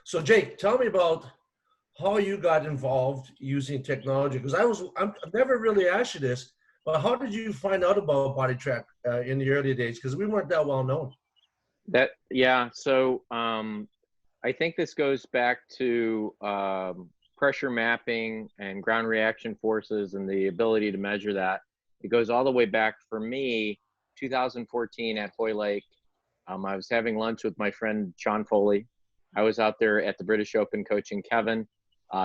So Jake, tell me about how you got involved using technology, because I've never really asked you this, but how did you find out about BodiTrak in the early days? Because we weren't that well known. Yeah. So I think this goes back to pressure mapping and ground reaction forces and the ability to measure that. It goes all the way back for me, 2014 at Hoy Lake. I was having lunch with my friend Sean Foley. I was out there at the British Open coaching Kevin.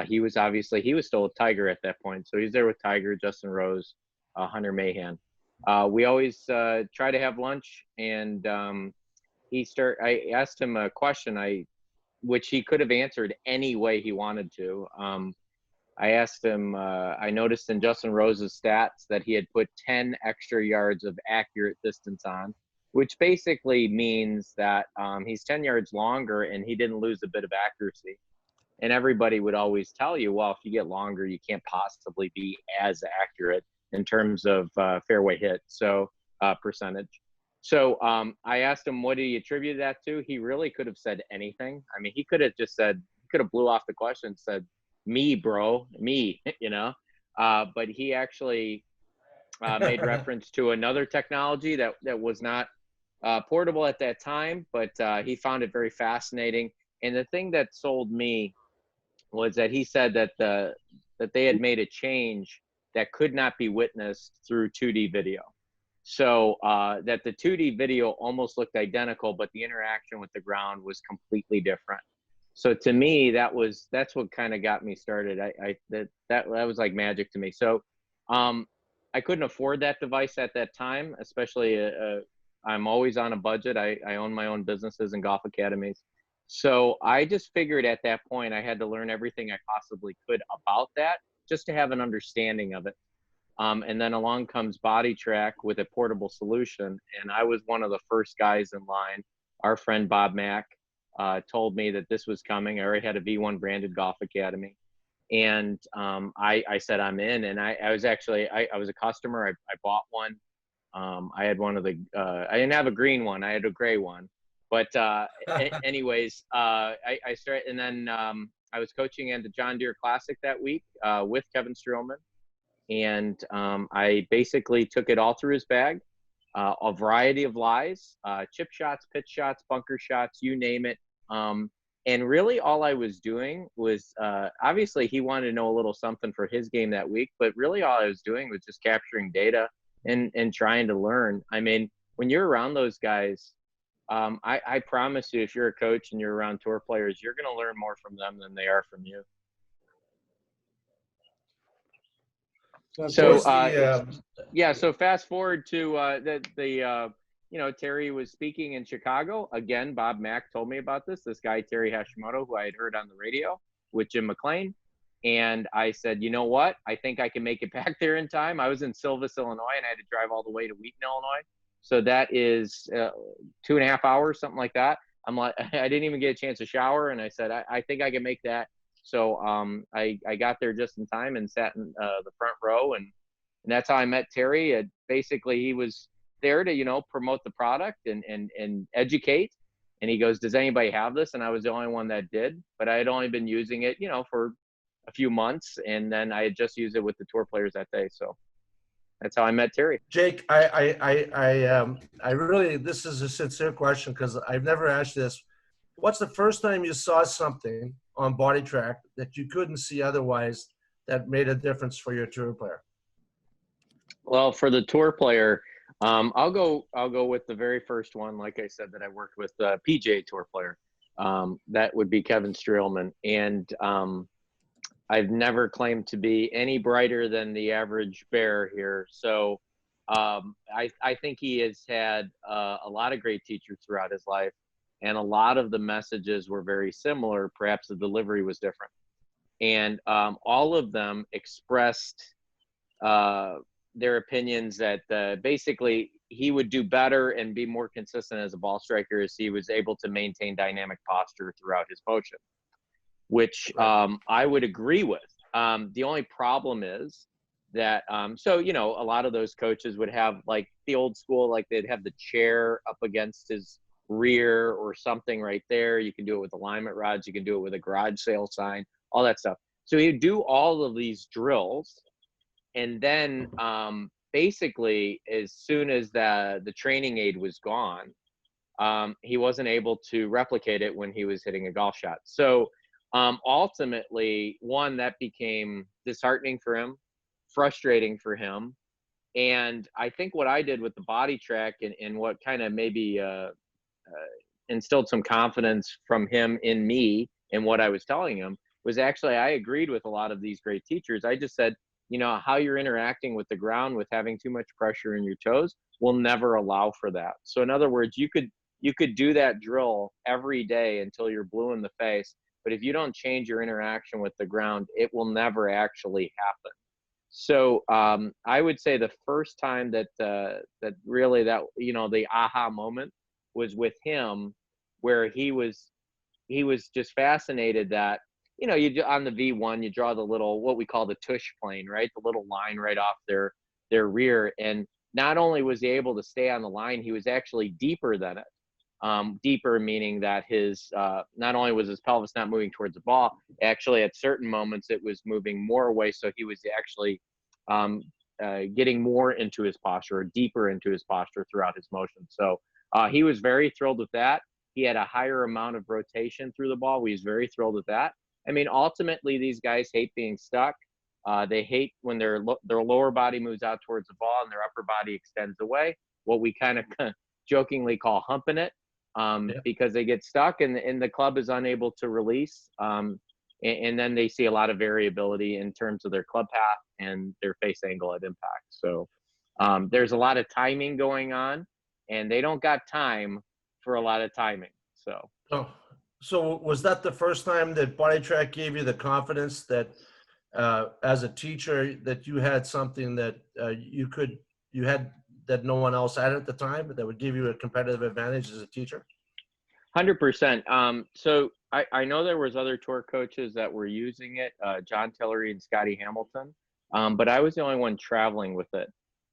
He was still a Tiger at that point. So he's there with Tiger, Justin Rose, Hunter Mahan. We always try to have lunch, and I asked him a question which he could have answered any way he wanted to. I asked him, I noticed in Justin Rose's stats that he had put 10 extra yards of accurate distance on, which basically means that he's 10 yards longer and he didn't lose a bit of accuracy. And everybody would always tell you, well, if you get longer, you can't possibly be as accurate in terms of fairway hit, so percentage. So I asked him, what do you attribute that to? He really could have said anything. I mean, he could have just said, he could have blew off the question and said, me, bro, me, you know? But he actually made reference to another technology that was not portable at that time, but he found it very fascinating. And the thing that sold me was that he said that that they had made a change that could not be witnessed through 2D video. So that the 2D video almost looked identical, but the interaction with the ground was completely different. So to me, that's what kind of got me started. That was like magic to me. So I couldn't afford that device at that time, especially I'm always on a budget. I own my own businesses and golf academies. So I just figured at that point I had to learn everything I possibly could about that just to have an understanding of it. And then along comes BodiTrak with a portable solution. And I was one of the first guys in line. Our friend Bob Mack told me that this was coming. I already had a V1 branded golf academy. And I said, I'm in. And I was a customer. I bought one. I had one of the, I didn't have a green one. I had a gray one. But anyways, I started, and then I was coaching at the John Deere Classic that week with Kevin Streelman. And I basically took it all through his bag, a variety of lies, chip shots, pitch shots, bunker shots, you name it. And really all I was doing was, obviously he wanted to know a little something for his game that week, but really all I was doing was just capturing data and trying to learn. I mean, when you're around those guys, I promise you, if you're a coach and you're around tour players, you're going to learn more from them than they are from you. So so fast forward to Terry was speaking in Chicago again. Bob Mack told me about this guy Terry Hashimoto, who I had heard on the radio with Jim McLean, and I said, you know what, I think I can make it back there in time. I was in Silvis, Illinois, and I had to drive all the way to Wheaton, Illinois, so that is 2.5 hours, something like that. I'm like, I didn't even get a chance to shower, and I said, I think I can make that. So I got there just in time and sat in the front row, and that's how I met Terry. Basically, he was there to, promote the product and educate. And he goes, does anybody have this? And I was the only one that did, but I had only been using it, for a few months. And then I had just used it with the tour players that day. So that's how I met Terry. Jake, I really, this is a sincere question because I've never asked this. What's the first time you saw something on BodiTrak that you couldn't see otherwise that made a difference for your tour player? Well, for the tour player, I'll go with the very first one. Like I said, that I worked with PGA Tour player. That would be Kevin Streelman, and I've never claimed to be any brighter than the average bear here. So I think he has had a lot of great teachers throughout his life. And a lot of the messages were very similar. Perhaps the delivery was different. And all of them expressed their opinions that basically he would do better and be more consistent as a ball striker as he was able to maintain dynamic posture throughout his motion, which I would agree with. The only problem is that, a lot of those coaches would have like the old school, like they'd have the chair up against his rear or something right there. You can do it with alignment rods. You can do it with a garage sale sign, all that stuff. So he'd do all of these drills. And then basically, as soon as the training aid was gone, he wasn't able to replicate it when he was hitting a golf shot. So ultimately, one, that became disheartening for him, frustrating for him. And I think what I did with the BodiTrak and what kind of maybe instilled some confidence from him in me and what I was telling him was actually, I agreed with a lot of these great teachers. I just said, you know, how you're interacting with the ground with having too much pressure in your toes will never allow for that. So in other words, you could do that drill every day until you're blue in the face, but if you don't change your interaction with the ground, it will never actually happen. So I would say the first time that really that, you know, the aha moment was with him, where he was just fascinated that, you know, on the V1, you draw the little, what we call the tush plane, right? The little line right off their rear. And not only was he able to stay on the line, he was actually deeper than it. Deeper meaning that his, not only was his pelvis not moving towards the ball, actually at certain moments it was moving more away. So he was actually getting more into his posture, or deeper into his posture throughout his motion. So he was very thrilled with that. He had a higher amount of rotation through the ball. He was very thrilled with that. I mean, ultimately, these guys hate being stuck. They hate when their lower body moves out towards the ball and their upper body extends away, what we kind of jokingly call humping it, because they get stuck and the club is unable to release. And then they see a lot of variability in terms of their club path and their face angle at impact. So there's a lot of timing going on, and they don't got time for a lot of timing. So was that the first time that BodiTrak gave you the confidence that as a teacher that you had something that you had that no one else had at the time, that would give you a competitive advantage as a teacher? 100%. So I know there was other tour coaches that were using it, John Tillery and Scotty Hamilton, but I was the only one traveling with it.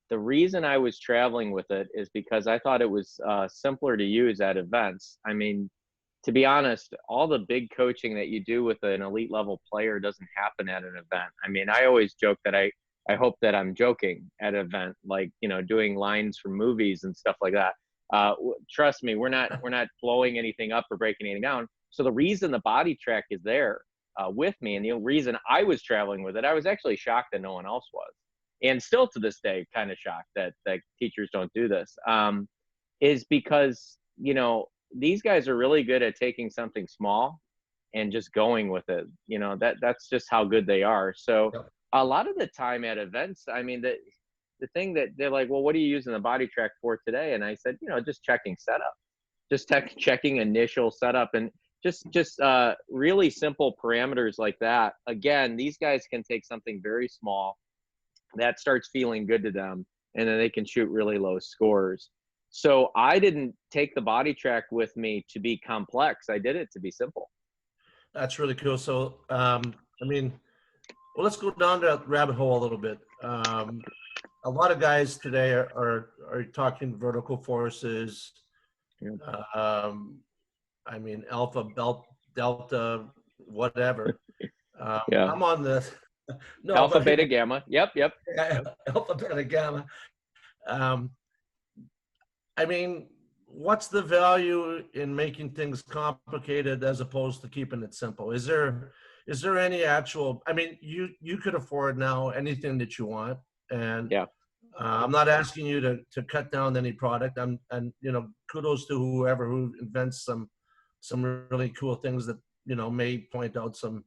The reason I was traveling with it is because I thought it was simpler to use at events. I mean, to be honest, all the big coaching that you do with an elite level player doesn't happen at an event. I mean, I always joke that I hope that I'm joking at an event, like, you know, doing lines from movies and stuff like that. Trust me, we're not blowing anything up or breaking anything down. So the reason the BodiTrak is there with me, and the reason I was traveling with it, I was actually shocked that no one else was, and still to this day, kind of shocked that teachers don't do this, is because, you know, these guys are really good at taking something small and just going with it. You know, that's just how good they are. So a lot of the time at events, I mean, the thing that they're like, well, what are you using the BodiTrak for today? And I said, you know, just checking setup, just checking initial setup, and just really simple parameters like that. Again, these guys can take something very small that starts feeling good to them, and then they can shoot really low scores. So I didn't take the BodiTrak with me to be complex. I did it to be simple. That's really cool. So, I mean, well, let's go down that rabbit hole a little bit. A lot of guys today are talking vertical forces. I mean, alpha, delta, whatever. I'm on the alpha, beta, gamma. Yep. Alpha, beta, gamma. I mean, what's the value in making things complicated as opposed to keeping it simple? Is there any actual, I mean, you could afford now anything that you want. And I'm not asking you to cut down any product. And, you know, kudos to whoever who invents some really cool things that, you know, may point out some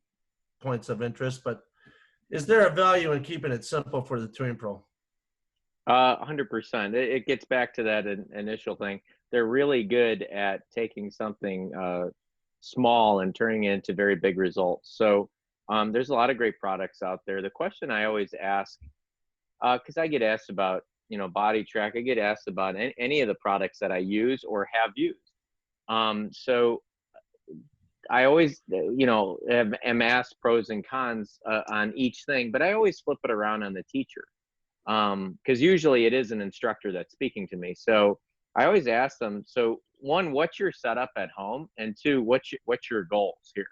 points of interest, but is there a value in keeping it simple for the touring pro? 100%. It gets back to that initial thing. They're really good at taking something small and turning it into very big results. So there's a lot of great products out there. The question I always ask, because I get asked about, you know, BodiTrak, I get asked about any of the products that I use or have used. So I always, you know, am asked pros and cons on each thing, but I always flip it around on the teacher. Because usually it is an instructor that's speaking to me. So I always ask them, so one, what's your setup at home, and two, what's your goals here?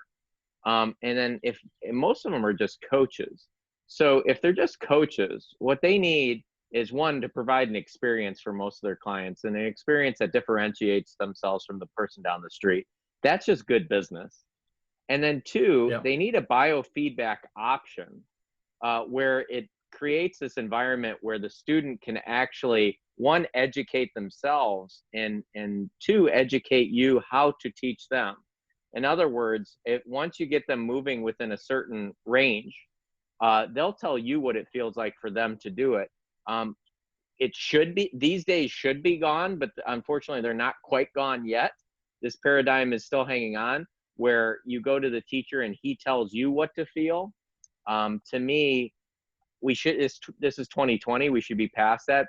And then and most of them are just coaches. So if they're just coaches, what they need is, one, to provide an experience for most of their clients, and an experience that differentiates themselves from the person down the street. That's just good business. And then two, Yeah. they need a biofeedback option where it creates this environment where the student can actually, one, educate themselves, and two, educate you how to teach them. In other words, once you get them moving within a certain range, they'll tell you what it feels like for them to do it. It should be, these days should be gone, but unfortunately they're not quite gone yet. This paradigm is still hanging on, where you go to the teacher and he tells you what to feel. To me, this is 2020, we should be past that.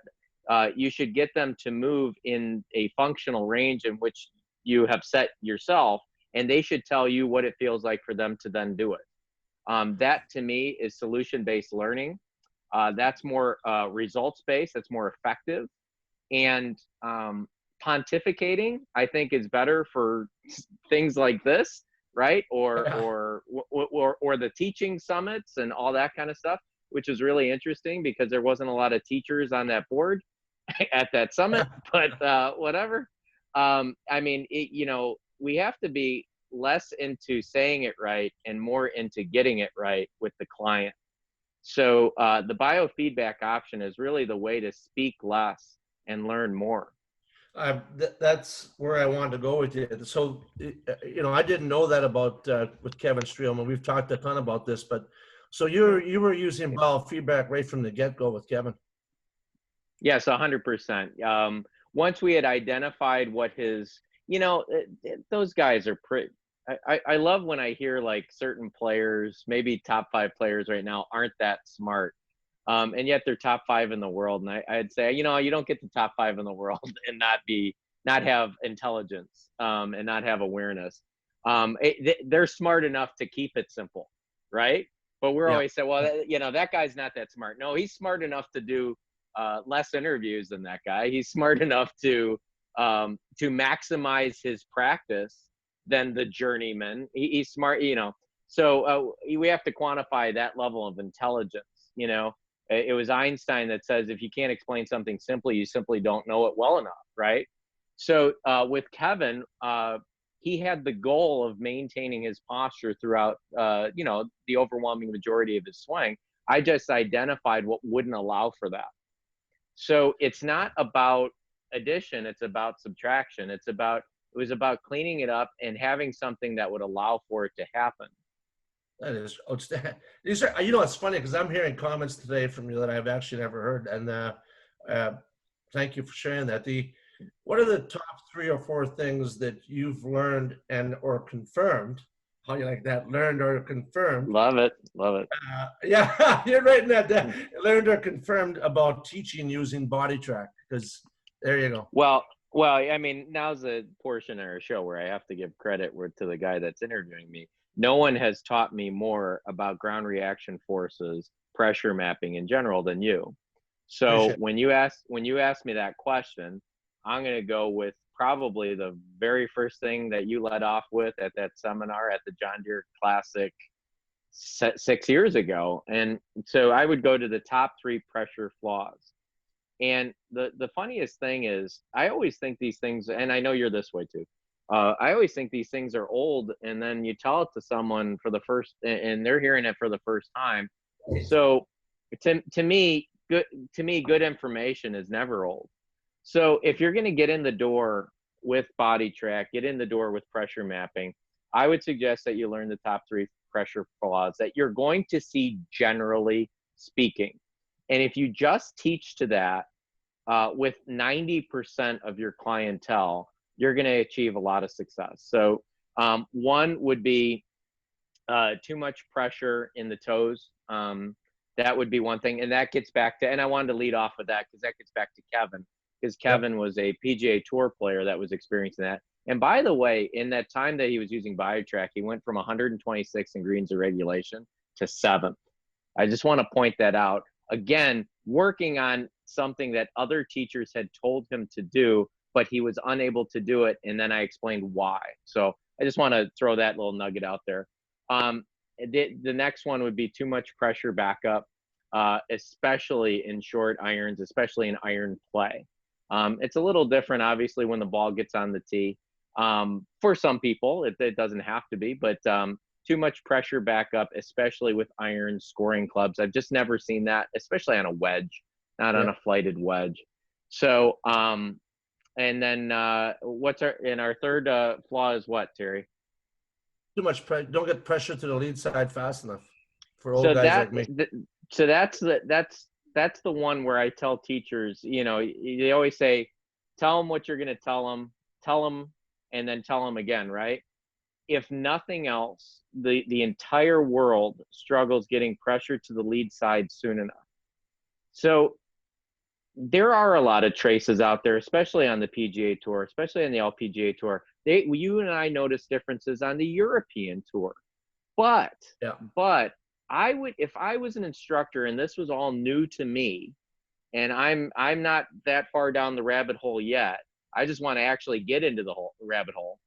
You should get them to move in a functional range in which you have set yourself, and they should tell you what it feels like for them to then do it. That to me is solution-based learning. That's more results-based, that's more effective. And pontificating, I think, is better for things like this, right? Or the teaching summits and all that kind of stuff, which is really interesting because there wasn't a lot of teachers on that board at that summit, but whatever. I mean, we have to be less into saying it right and more into getting it right with the client. So the biofeedback option is really the way to speak less and learn more. That's where I wanted to go with you. So, I didn't know that about with Kevin Streelman. We've talked a ton about this, but so you were using biofeedback right from the get-go with Kevin. Yes, 100%. Once we had identified what his, those guys are pretty. I love when I hear like certain players, maybe top 5 players right now, aren't that smart. And yet they're top 5 in the world. And I'd say, you don't get to top 5 in the world and not have intelligence, and not have awareness. They're smart enough to keep it simple, right? But we're always saying, well, that guy's not that smart. No, he's smart enough to do less interviews than that guy. He's smart enough to maximize his practice than the journeyman. He's smart, So we have to quantify that level of intelligence. It was Einstein that says, if you can't explain something simply, you simply don't know it well enough, right? So with Kevin, he had the goal of maintaining his posture throughout, the overwhelming majority of his swing. I just identified what wouldn't allow for that. So it's not about addition, it's about subtraction. It was about cleaning it up and having something that would allow for it to happen. That is outstanding. It's funny because I'm hearing comments today from you that I've actually never heard, and thank you for sharing that. What are the top 3 or 4 things that you've learned or confirmed? How you like that? Learned or confirmed? Love it. Yeah, you're writing that down. Learned or confirmed about teaching using BodiTrak, because there you go. Well, I mean, now's a portion of our show where I have to give credit to the guy that's interviewing me. No one has taught me more about ground reaction forces, pressure mapping in general than you. So when you ask me that question, I'm going to go with probably the very first thing that you led off with at that seminar at the John Deere Classic 6 years ago. And so I would go to the top 3 pressure flaws. And the funniest thing is, I always think these things, and I know you're this way too, I always think these things are old, and then you tell it to someone and they're hearing it for the first time. So to me, good information is never old. So if you're going to get in the door with BodiTrak, get in the door with pressure mapping, I would suggest that you learn the top 3 pressure flaws that you're going to see generally speaking. And if you just teach to that with 90% of your clientele, you're going to achieve a lot of success. So one would be too much pressure in the toes. That would be one thing. And that gets back to, and I wanted to lead off with that because that gets back to Kevin, because Kevin was a PGA Tour player that was experiencing that. And by the way, in that time that he was using BodiTrak, he went from 126 in greens of regulation to 7th. I just want to point that out. Again, working on something that other teachers had told him to do but he was unable to do it. And then I explained why. So I just want to throw that little nugget out there. The next one would be too much pressure backup, especially in short irons, especially in iron play. It's a little different, obviously, when the ball gets on the tee. For some people, it doesn't have to be, but too much pressure backup, especially with iron scoring clubs. I've just never seen that, especially on a wedge, not on a flighted wedge. So, and then our third flaw is what, Terry? Too much pressure. Don't get pressure to the lead side fast enough for old So guys like me. So that's the one where I tell teachers, they always say, tell them what you're going to tell them, and then tell them again, right? If nothing else, the entire world struggles getting pressure to the lead side soon enough. So there are a lot of traces out there, especially on the PGA Tour, especially on the LPGA Tour. You and I notice differences on the European Tour, but if I was an instructor and this was all new to me, and I'm not that far down the rabbit hole yet, I just want to actually get into the rabbit hole.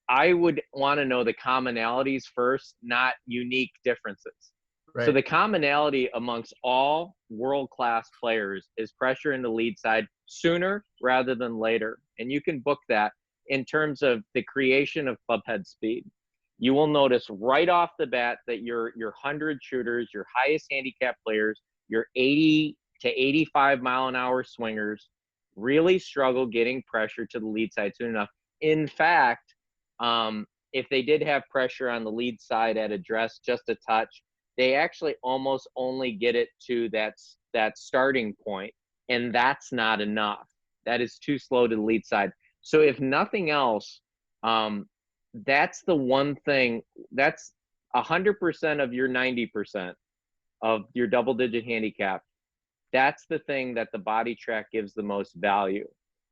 I would want to know the commonalities first, not unique differences. Right. So the commonality amongst all world-class players is pressure in the lead side sooner rather than later. And you can book that in terms of the creation of club head speed. You will notice right off the bat that your 100 shooters, your highest handicap players, your 80 to 85 mile an hour swingers really struggle getting pressure to the lead side soon enough. In fact, if they did have pressure on the lead side at address, just a touch, they actually almost only get it to that starting point, and that's not enough. That is too slow to the lead side. So if nothing else, that's the one thing, that's 100% of your 90% of your double-digit handicap. That's the thing that the BodiTrak gives the most value,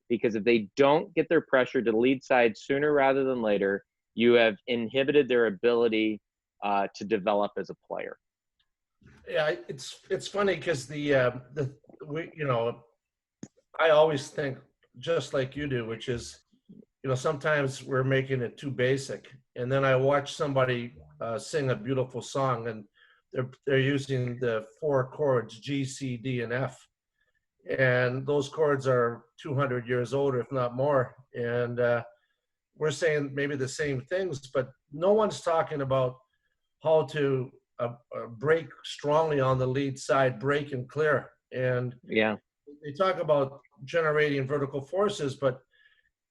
because if they don't get their pressure to the lead side sooner rather than later, you have inhibited their ability to develop as a player. Yeah, it's funny because I always think just like you do, which is, sometimes we're making it too basic, and then I watch somebody sing a beautiful song, and they're using the 4 chords G, C, D, and F, and those chords are 200 years old, if not more, and we're saying maybe the same things, but no one's talking about how to break strongly on the lead side, break and clear. And they talk about generating vertical forces, but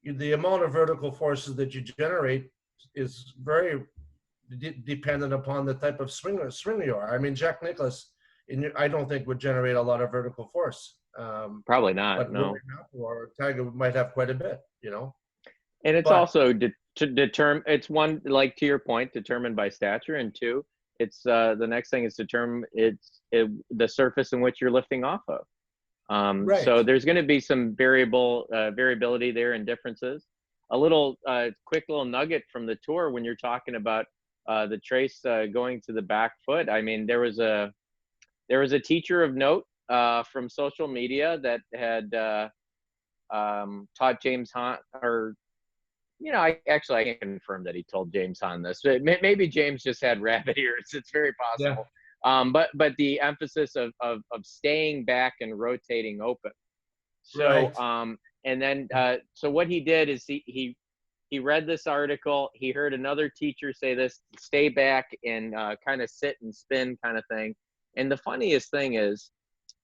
the amount of vertical forces that you generate is very dependent upon the type of swinger you are. I mean, Jack Nicklaus, I don't think would generate a lot of vertical force. Probably not. But no. Or Tiger might have quite a bit, And it's also to determine. It's one, like to your point, determined by stature, and two, it's the next thing is determine the surface in which you're lifting off of. Right. So there's going to be some variability there and differences. A little quick little nugget from the tour when you're talking about the trace going to the back foot. I mean, there was a teacher of note from social media that had taught James Hahn, or I can't confirm that he told James Hahn this. Maybe James just had rabbit ears. It's very possible. Yeah. But the emphasis of staying back and rotating open. So right. And then so what he did is he read this article. He heard another teacher say this: stay back and kind of sit and spin kind of thing. And the funniest thing is,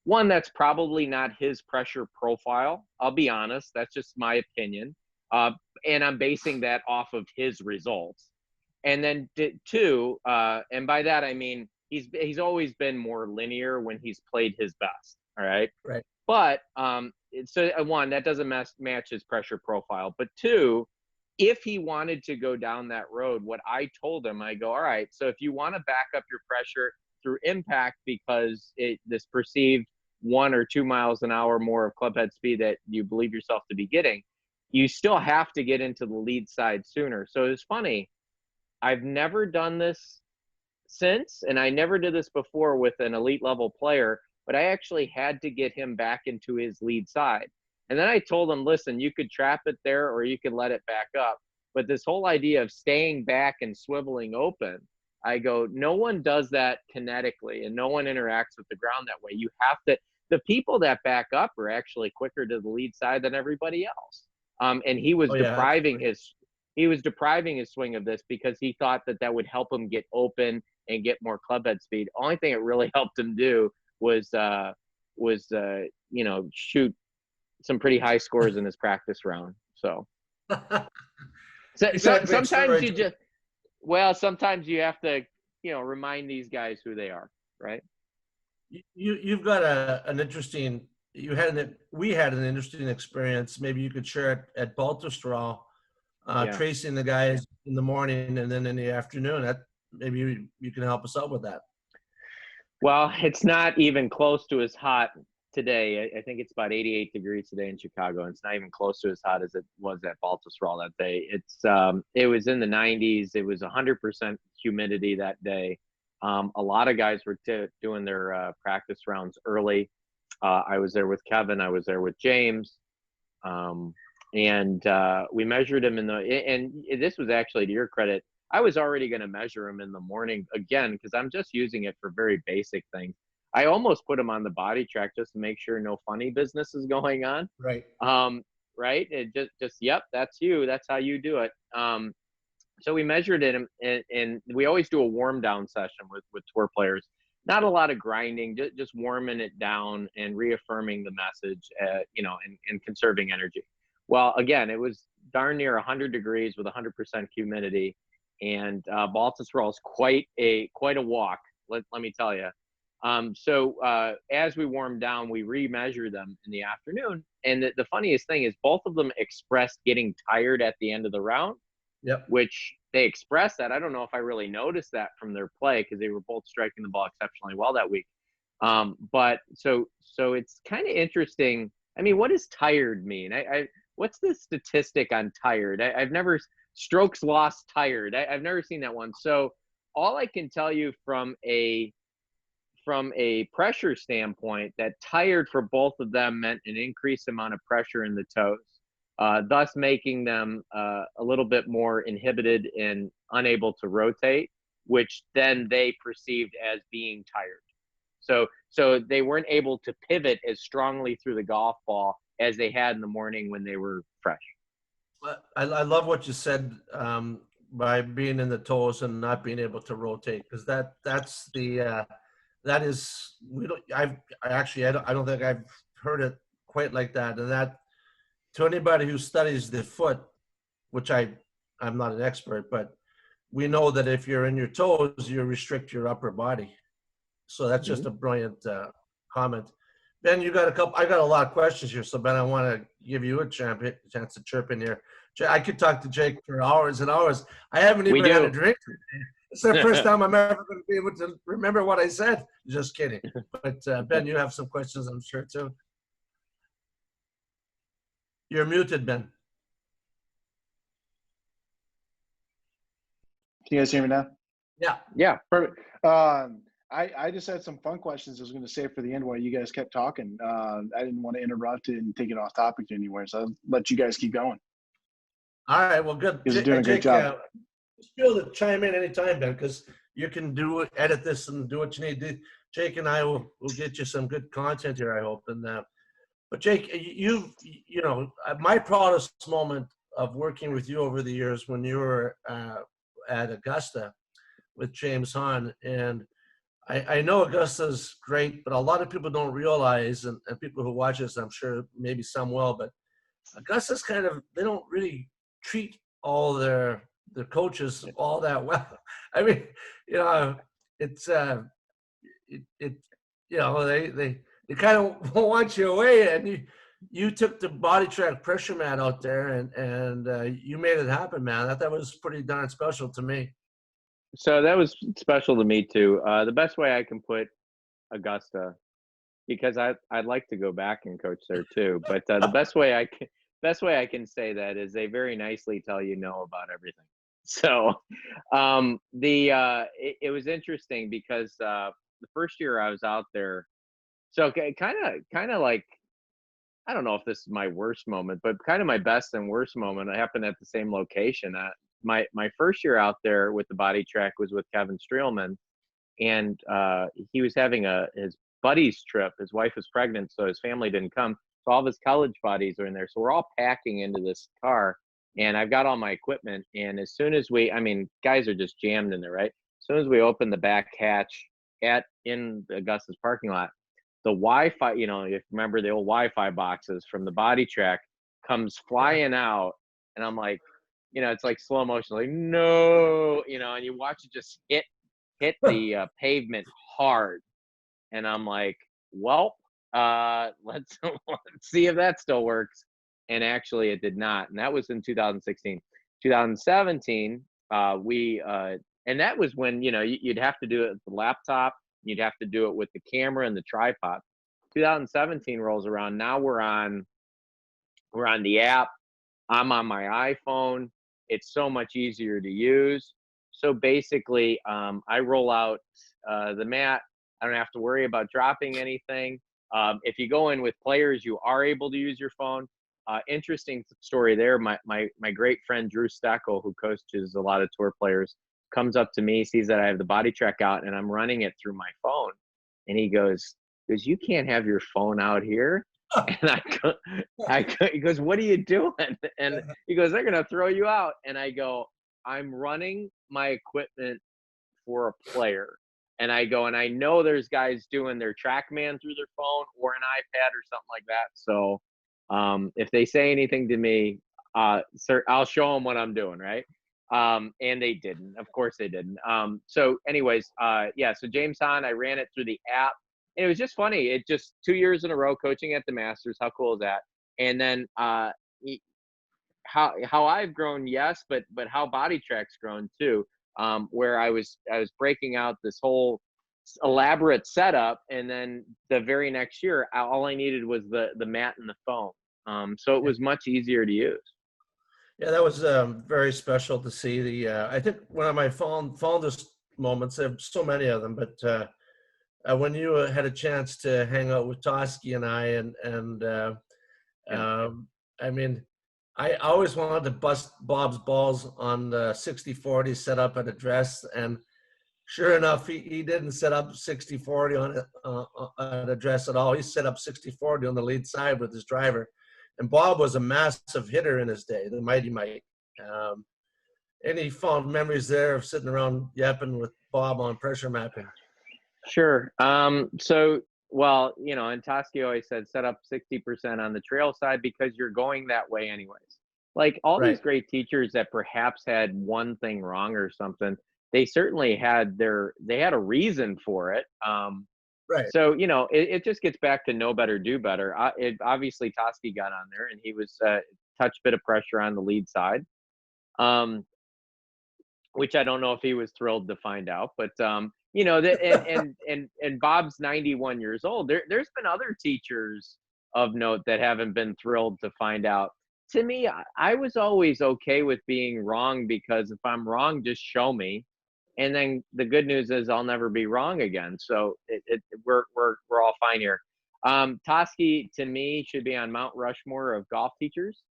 one, that's probably not his pressure profile. I'll be honest. That's just my opinion. And I'm basing that off of his results. And then two, and by that I mean he's always been more linear when he's played his best. All right. Right. But so one, that doesn't match his pressure profile. But two, if he wanted to go down that road, what I told him, I go, all right, so if you want to back up your pressure through impact because this perceived 1 or 2 miles an hour more of club head speed that you believe yourself to be getting, you still have to get into the lead side sooner. So it's funny. I've never done this since, and I never did this before with an elite level player, but I actually had to get him back into his lead side. And then I told him, listen, you could trap it there or you could let it back up. But this whole idea of staying back and swiveling open, I go, no one does that kinetically and no one interacts with the ground that way. You have to, the people that back up are actually quicker to the lead side than everybody else. And he was Oh yeah, depriving his swing of this because he thought that that would help him get open and get more club head speed. Only thing it really helped him do was you know, shoot some pretty high scores in his practice round. So, he's had great sometimes you storage. just, well, sometimes you have to, you know, remind these guys who they are, right? You've got an interesting, we had an interesting experience. Maybe you could share it at Baltusrol, Yeah. tracing the guys in the morning and then in the afternoon. That maybe you can help us out with that. Well, it's not even close to as hot today. I think it's about 88 degrees today in Chicago, and it's not even close to as hot as it was at Baltusrol that day. It was in the 90s. It was 100% humidity that day. A lot of guys were doing their practice rounds early. I was there with Kevin. I was there with James. And we measured him and this was actually to your credit. I was already going to measure him in the morning again, because I'm just using it for very basic things. I almost put him on the BodiTrak just to make sure no funny business is going on. Right. Right. It just, yep, that's you. That's how you do it. So we measured it, and we always do a warm down session with tour players. Not a lot of grinding, just warming it down and reaffirming the message, you know, and conserving energy. Well, again, it was darn near 100 degrees with 100% humidity, and Baltusrol is quite a walk. Let me tell you. So as we warmed down, we remeasured them in the afternoon, and the funniest thing is both of them expressed getting tired at the end of the round. Yep. Which they expressed that. I don't know if I really noticed that from their play because they were both striking the ball exceptionally well that week. But so it's kind of interesting. I mean, what does tired mean? What's the statistic on tired? I've never strokes lost tired. I've never seen that one. So all I can tell you from a pressure standpoint, that tired for both of them meant an increased amount of pressure in the toes. Thus making them a little bit more inhibited and unable to rotate, which then they perceived as being tired. So they weren't able to pivot as strongly through the golf ball as they had in the morning when they were fresh. I love what you said, by being in the toes and not being able to rotate, because that's the that is, we don't, I don't think I've heard it quite like that. And that, to anybody who studies the foot, which I'm not an expert, but we know that if you're in your toes, you restrict your upper body. So that's just a brilliant comment. Ben, I got a lot of questions here. So Ben, I want to give you a chance to chirp in here. I could talk to Jake for hours and hours. I haven't even had a drink today. It's the first time I'm ever going to be able to remember what I said. Just kidding. But Ben, you have some questions, I'm sure, too. You're muted, Ben. Can you guys hear me now? Yeah. Yeah. Perfect. I just had some fun questions I was going to save for the end while you guys kept talking. I didn't want to interrupt and take it off topic anywhere, so I'll let you guys keep going. All right. Well, good. You're doing a great job. Feel to chime in anytime, Ben, because you can edit this and do what you need to. Jake and I will get you some good content here, I hope. And but Jake, you know, my proudest moment of working with you over the years when you were at Augusta with James Hahn. And I know Augusta's great, but a lot of people don't realize, and people who watch this, I'm sure maybe some will, but Augusta's they don't really treat all their coaches all that well. I mean, you know, it's you know, they kind of want you away, and you took the BodiTrak pressure mat out there, and you made it happen, man. That was pretty darn special to me. So that was special to me too. The best way I can put Augusta, because I'd like to go back and coach there too, but the best way I can say that is they very nicely tell you no about everything. So it was interesting because the first year I was out there, so kind of like I don't know if this is my worst moment, but kind of my best and worst moment. I happened at the same location. My first year out there with the BodiTrak was with Kevin Streelman, and he was having his buddy's trip. His wife was pregnant, so his family didn't come. So all of his college buddies are in there. So we're all packing into this car, and I've got all my equipment. And as soon as I mean, guys are just jammed in there, right? As soon as we open the back hatch in Augusta's parking lot, the Wi-Fi, if you remember the old Wi-Fi boxes from the BodiTrak, comes flying out, and I'm like, it's like slow motion, like no, and you watch it just hit the pavement hard, and I'm like, well, let's see if that still works. And actually, it did not, and that was in 2016. 2017, and that was when you'd have to do it with the laptop. You'd have to do it with the camera and the tripod. 2017 rolls around. Now we're on the app. I'm on my iPhone. It's so much easier to use. So basically, I roll out the mat. I don't have to worry about dropping anything. If you go in with players, you are able to use your phone. Interesting story there. My great friend Drew Steckel, who coaches a lot of tour players, comes up to me, sees that I have the BodiTrak out, and I'm running it through my phone, and he goes, "You can't have your phone out here." And he goes, "What are you doing?" And he goes, "They're gonna throw you out." And I go, "I'm running my equipment for a player." And I go, and I know there's guys doing their TrackMan through their phone or an iPad or something like that. So if they say anything to me, sir, I'll show them what I'm doing, right? And they didn't. Of course they didn't. So anyways, so James Hahn, I ran it through the app. And it was just funny. It just 2 years in a row coaching at the Masters. How cool is that? And then how I've grown, yes, but how BodiTrak's grown too. Where I was breaking out this whole elaborate setup, and then the very next year, all I needed was the mat and the phone. So it was much easier to use. Yeah, that was very special to see. I think one of my fondest moments. There are so many of them, but when you had a chance to hang out with Toski and I, I mean, I always wanted to bust Bob's balls on the 60-40 set up at address, and sure enough, he didn't set up 60-40 on an address at all. He set up 60-40 on the lead side with his driver. And Bob was a massive hitter in his day, the Mighty Mike. Any fond memories there of sitting around yapping with Bob on pressure mapping? Sure. And Toski always said set up 60% on the trail side because you're going that way anyways. Like all these great teachers that perhaps had one thing wrong or something, they certainly had a reason for it. Right. So, it just gets back to know better, do better. Obviously, Toski got on there, and he was touch bit of pressure on the lead side, which I don't know if he was thrilled to find out. But and Bob's 91 years old. There's been other teachers of note that haven't been thrilled to find out. To me, I was always okay with being wrong because if I'm wrong, just show me. And then the good news is I'll never be wrong again. So we're all fine here. Toski to me should be on Mount Rushmore of golf teachers.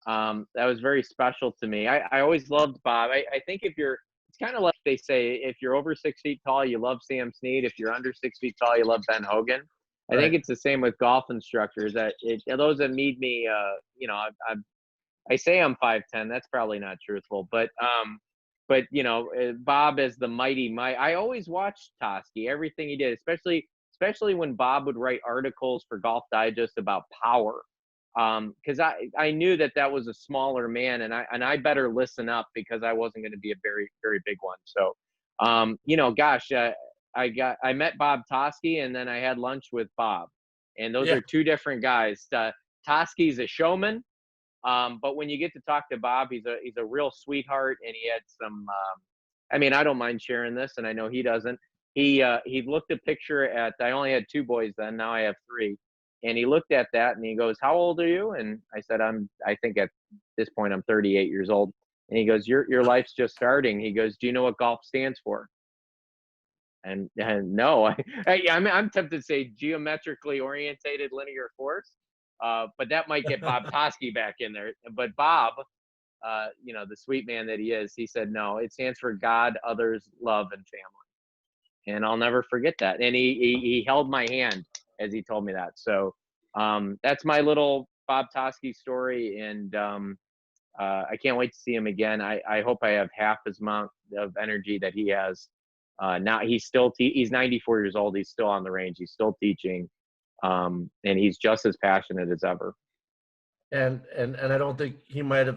That was very special to me. I always loved Bob. I think it's kind of like they say, if you're over 6 feet tall, you love Sam Snead. If you're under 6 feet tall, you love Ben Hogan. I think it's the same with golf instructors. That those that meet me, I say I'm 5'10". That's probably not truthful, but Bob as the Mighty Mike. I always watched Toski, everything he did, especially when Bob would write articles for Golf Digest about power. Because I knew that was a smaller man, and I better listen up because I wasn't going to be a very, very big one. So, I met Bob Toski, and then I had lunch with Bob, and those are two different guys. Toski's a showman. But when you get to talk to Bob, he's a real sweetheart, and he had some. I don't mind sharing this, and I know he doesn't. He looked a picture at. I only had 2 boys then. Now I have 3, and he looked at that and he goes, "How old are you?" And I said, I think at this point I'm 38 years old. And he goes, "Your life's just starting." He goes, "Do you know what golf stands for?" And no, I'm tempted to say geometrically orientated linear force. But that might get Bob Toski back in there. But Bob, you know, the sweet man that he is, he said, no, it stands for God, others, love, and family. And I'll never forget that. And he held my hand as he told me that. So that's my little Bob Toski story. And I can't wait to see him again. I hope I have half his amount of energy that he has. Now he's still, he's 94 years old. He's still on the range. He's still teaching. And he's just as passionate as ever. And I don't think he might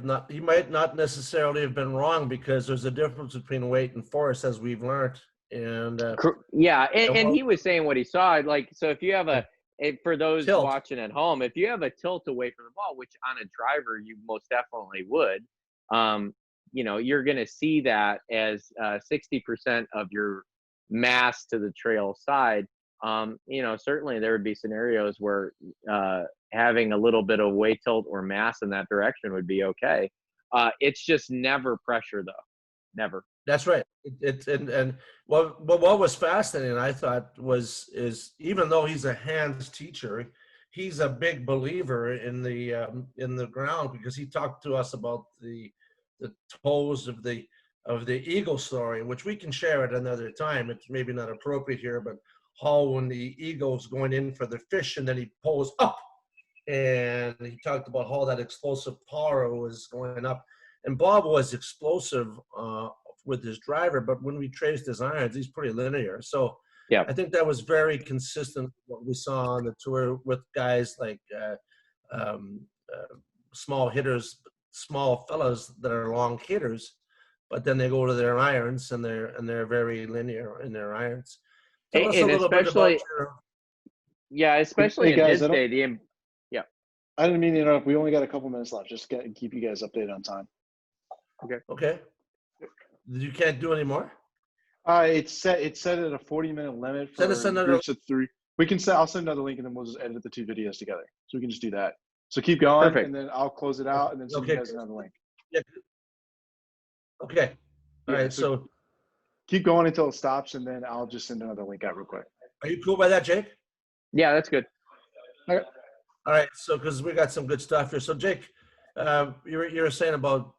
not necessarily have been wrong, because there's a difference between weight and force, as we've learned. And yeah, and he was saying what he saw. Like, so if you have for those tilt. watching at home, if you have a tilt away from the ball, which on a driver you most definitely would, you know, you're going to see that as 60% of your mass to the trail side. You know, certainly there would be scenarios where having a little bit of weight tilt or mass in that direction would be okay. It's just never pressure, though. Never. That's right. And what was fascinating, I thought, is even though he's a hands teacher, he's a big believer in the ground, because he talked to us about the toes of the eagle story, which we can share at another time. It's maybe not appropriate here, but how when the eagle's going in for the fish and then he pulls up, and he talked about how that explosive power was going up. And Bob was explosive with his driver, but when we traced his irons, he's pretty linear. So yeah, I think that was very consistent with what we saw on the tour with guys like small hitters, small fellas that are long hitters, but then they go to their irons and they're very linear in their irons. Tell us a little bit about especially hey guys, in his day. I didn't mean to interrupt. We only got a couple minutes left. Just keep you guys updated on time. Okay. You can't do any more? It's set at a 40-minute limit for groups of 3. I'll send another link, and then we'll just edit the 2 videos together. So we can just do that. So keep going. Perfect. And then I'll close it out, and then send you guys another link. Yeah. Okay. All right. So keep going until it stops, and then I'll just send another link out real quick. Are you cool by that, Jake? Yeah, that's good. Okay. All right. So because we got some good stuff here. So Jake, you were saying about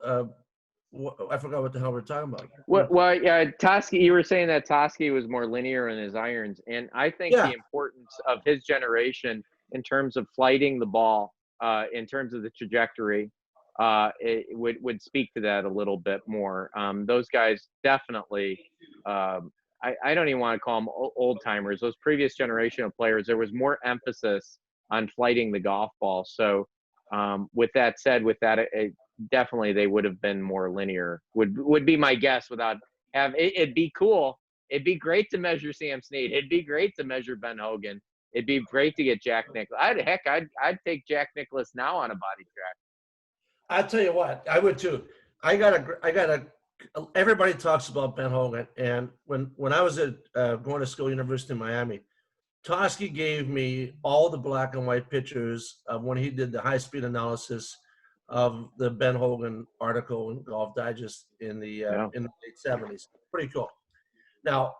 I forgot what the hell we're talking about. Well, yeah, Toski, you were saying that Toski was more linear in his irons, and I think the importance of his generation in terms of flighting the ball, in terms of the trajectory, it would speak to that a little bit more. Those guys definitely, I don't even want to call them old timers. Those previous generation of players, there was more emphasis on flighting the golf ball. So with that said, definitely they would have been more linear, would be my guess. Without it'd be cool. It'd be great to measure Sam Snead. It'd be great to measure Ben Hogan. It'd be great to get Jack Nicklaus. I'd take Jack Nicklaus now on a BodiTrak. I'll tell you what, I would too. Everybody talks about Ben Hogan, and when I was going to school, University of Miami, Toski gave me all the black and white pictures of when he did the high-speed analysis of the Ben Hogan article in Golf Digest in the late 70s. Pretty cool. Now,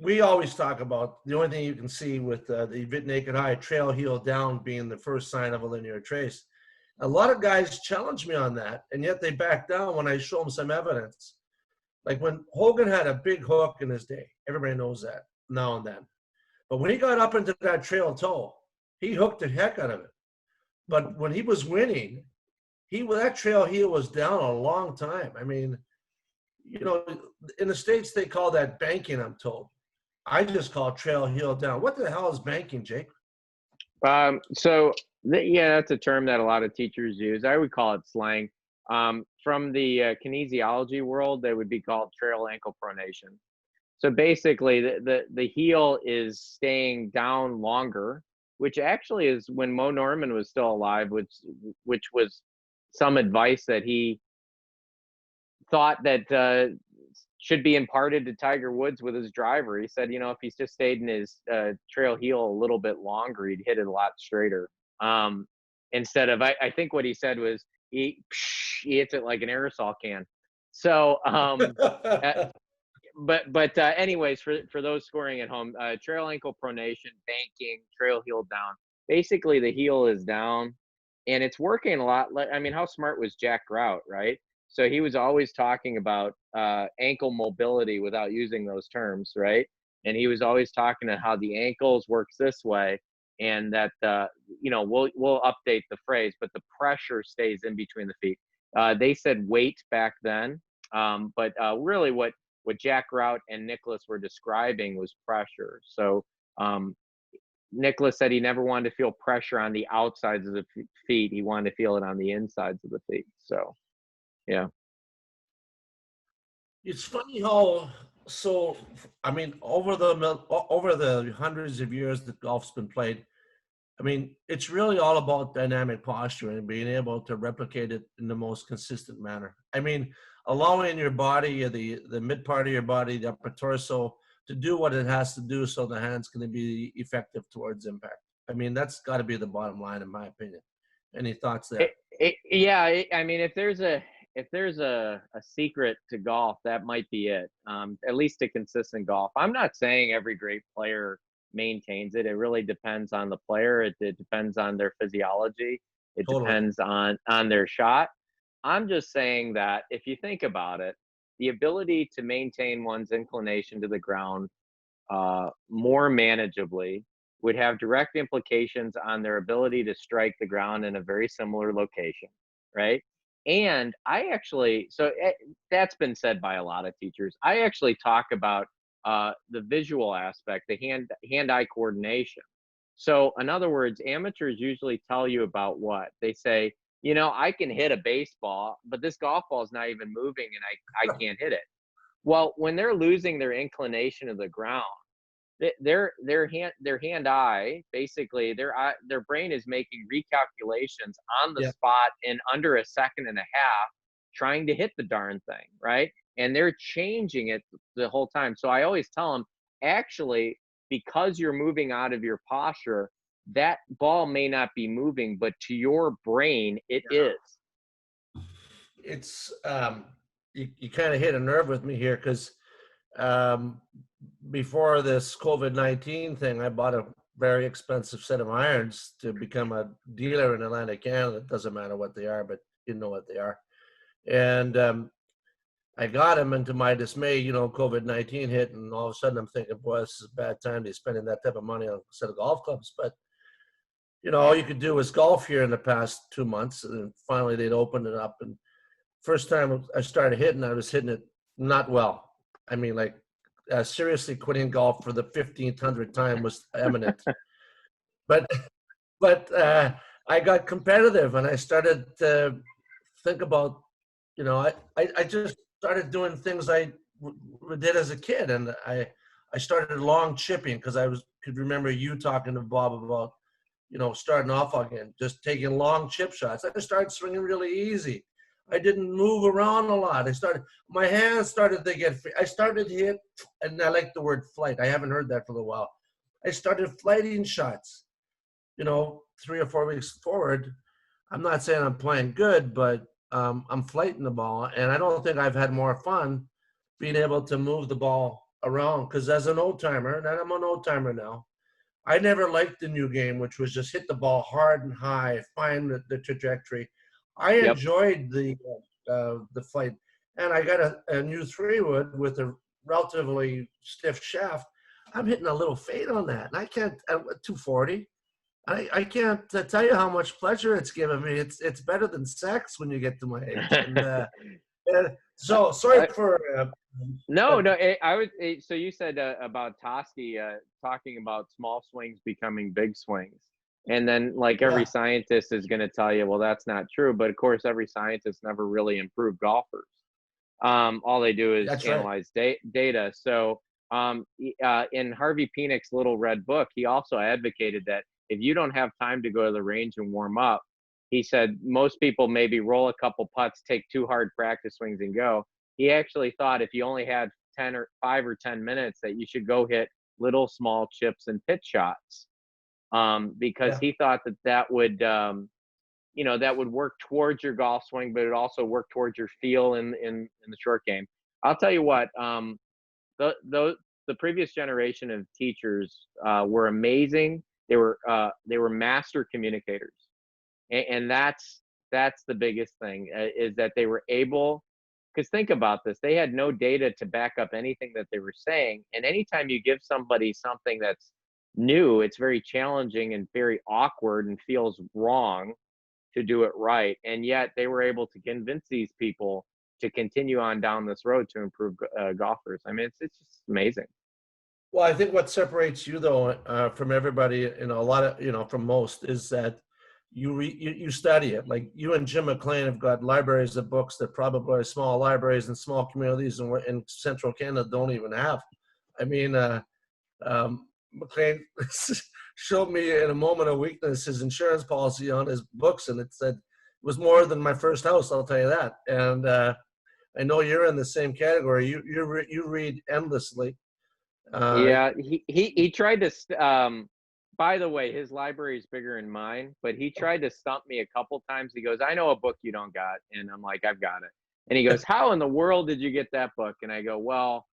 we always talk about the only thing you can see with the naked eye, trail heel down being the first sign of a linear trace. A lot of guys challenge me on that, and yet they back down when I show them some evidence. Like when Hogan had a big hook in his day, everybody knows that now and then. But when he got up into that trail toe, he hooked the heck out of it. But when he was winning, that trail heel was down a long time. I mean, you know, in the States, they call that banking, I'm told. I just call trail heel down. What the hell is banking, Jake? That's a term that a lot of teachers use. I would call it slang. From the kinesiology world, they would be called trail ankle pronation. So basically, the heel is staying down longer, which actually is when Mo Norman was still alive, which was some advice that he thought that should be imparted to Tiger Woods with his driver. He said, you know, if he's just stayed in his trail heel a little bit longer, he'd hit it a lot straighter. Instead of, I think what he said was he hits it like an aerosol can. So, but anyways, for those scoring at home, trail ankle pronation, banking, trail heel down. basically the heel is down, and it's working a lot. Like, I mean, how smart was Jack Grout, right? So he was always talking about ankle mobility without using those terms, right? And he was always talking to how the ankles works this way, and that we'll update the phrase, but the pressure stays in between the feet. They said weight back then, but really what Jack Grout and Nicholas were describing was pressure. So Nicholas said he never wanted to feel pressure on the outsides of the feet. He wanted to feel it on the insides of the feet. So, yeah. It's funny how, so, I mean, over the hundreds of years that golf's been played, I mean, it's really all about dynamic posture and being able to replicate it in the most consistent manner. I mean, allowing your body, the mid part of your body, the upper torso, to do what it has to do so the hand's going to be effective towards impact. I mean, that's got to be the bottom line, in my opinion. Any thoughts there? I mean, if there's a secret to golf, that might be it. At least to consistent golf. I'm not saying every great player maintains it. It really depends on the player. It depends on their physiology. It depends on their shot. I'm just saying that if you think about it, the ability to maintain one's inclination to the ground more manageably would have direct implications on their ability to strike the ground in a very similar location, right? And that's been said by a lot of teachers. I actually talk about the visual aspect, the hand-eye coordination. So in other words, amateurs usually tell you about what? They say, I can hit a baseball, but this golf ball is not even moving and I can't hit it. Well, when they're losing their inclination of the ground, their hand-eye, basically their brain is making recalculations on the spot in under a second and a half, trying to hit the darn thing, right? And they're changing it the whole time. So I always tell them, actually, because you're moving out of your posture, that ball may not be moving, but to your brain, it is. It's you kind of hit a nerve with me here because before this COVID-19 thing, I bought a very expensive set of irons to become a dealer in Atlantic Canada. It doesn't matter what they are, but you know what they are. And I got them, and to my dismay, COVID-19 hit, and all of a sudden I'm thinking, boy, this is a bad time to be spending that type of money on a set of golf clubs. But all you could do was golf here in the past 2 months, and finally they'd opened it up. And first time I started hitting, I was hitting it not well. I mean, like seriously, quitting golf for the 1500th time was imminent. But I got competitive, and I started to think about, I just started doing things I did as a kid, and I started long chipping because could remember you talking to Bob about, starting off again, just taking long chip shots. I just started swinging really easy. I didn't move around a lot. My hands started to get free. I started to hit, and I like the word flight. I haven't heard that for a while. I started flighting shots, 3 or 4 weeks forward. I'm not saying I'm playing good, but I'm flighting the ball, and I don't think I've had more fun being able to move the ball around, because as an old timer, and I'm an old timer now, I never liked the new game, which was just hit the ball hard and high, find the trajectory. I enjoyed the flight, and I got a new 3-wood with a relatively stiff shaft. I'm hitting a little fade on that, and I can't, 240. I can't tell you how much pleasure it's given me. It's better than sex when you get to my age. And, so sorry for. No. So you said about Toski talking about small swings becoming big swings, and then every scientist is going to tell you, well, that's not true. But of course, every scientist never really improved golfers. All they do is analyze data. So in Harvey Penick's Little Red Book, he also advocated that if you don't have time to go to the range and warm up, he said most people maybe roll a couple putts, take 2 hard practice swings and go. He actually thought if you only had 5 or 10 minutes that you should go hit little small chips and pitch shots, because he thought that would that would work towards your golf swing, but it also work towards your feel in the short game. I'll tell you what, the previous generation of teachers were amazing They were master communicators, and that's the biggest thing, is that they were able. Because think about this, they had no data to back up anything that they were saying. And anytime you give somebody something that's new, it's very challenging and very awkward and feels wrong to do it right. And yet they were able to convince these people to continue on down this road to improve golfers. I mean, it's just amazing. Well, I think what separates you though from everybody, a lot of, from most, is that you study it. Like you and Jim McLean have got libraries of books that probably small libraries and small communities in central Canada don't even have. I mean, McLean showed me in a moment of weakness his insurance policy on his books, and it said it was more than my first house. I'll tell you that. And I know you're in the same category. You read endlessly. Yeah, he tried to. By the way, his library is bigger than mine, but he tried to stump me a couple times. He goes, "I know a book you don't got," and I'm like, "I've got it." And he goes, "How in the world did you get that book?" And I go, "Well,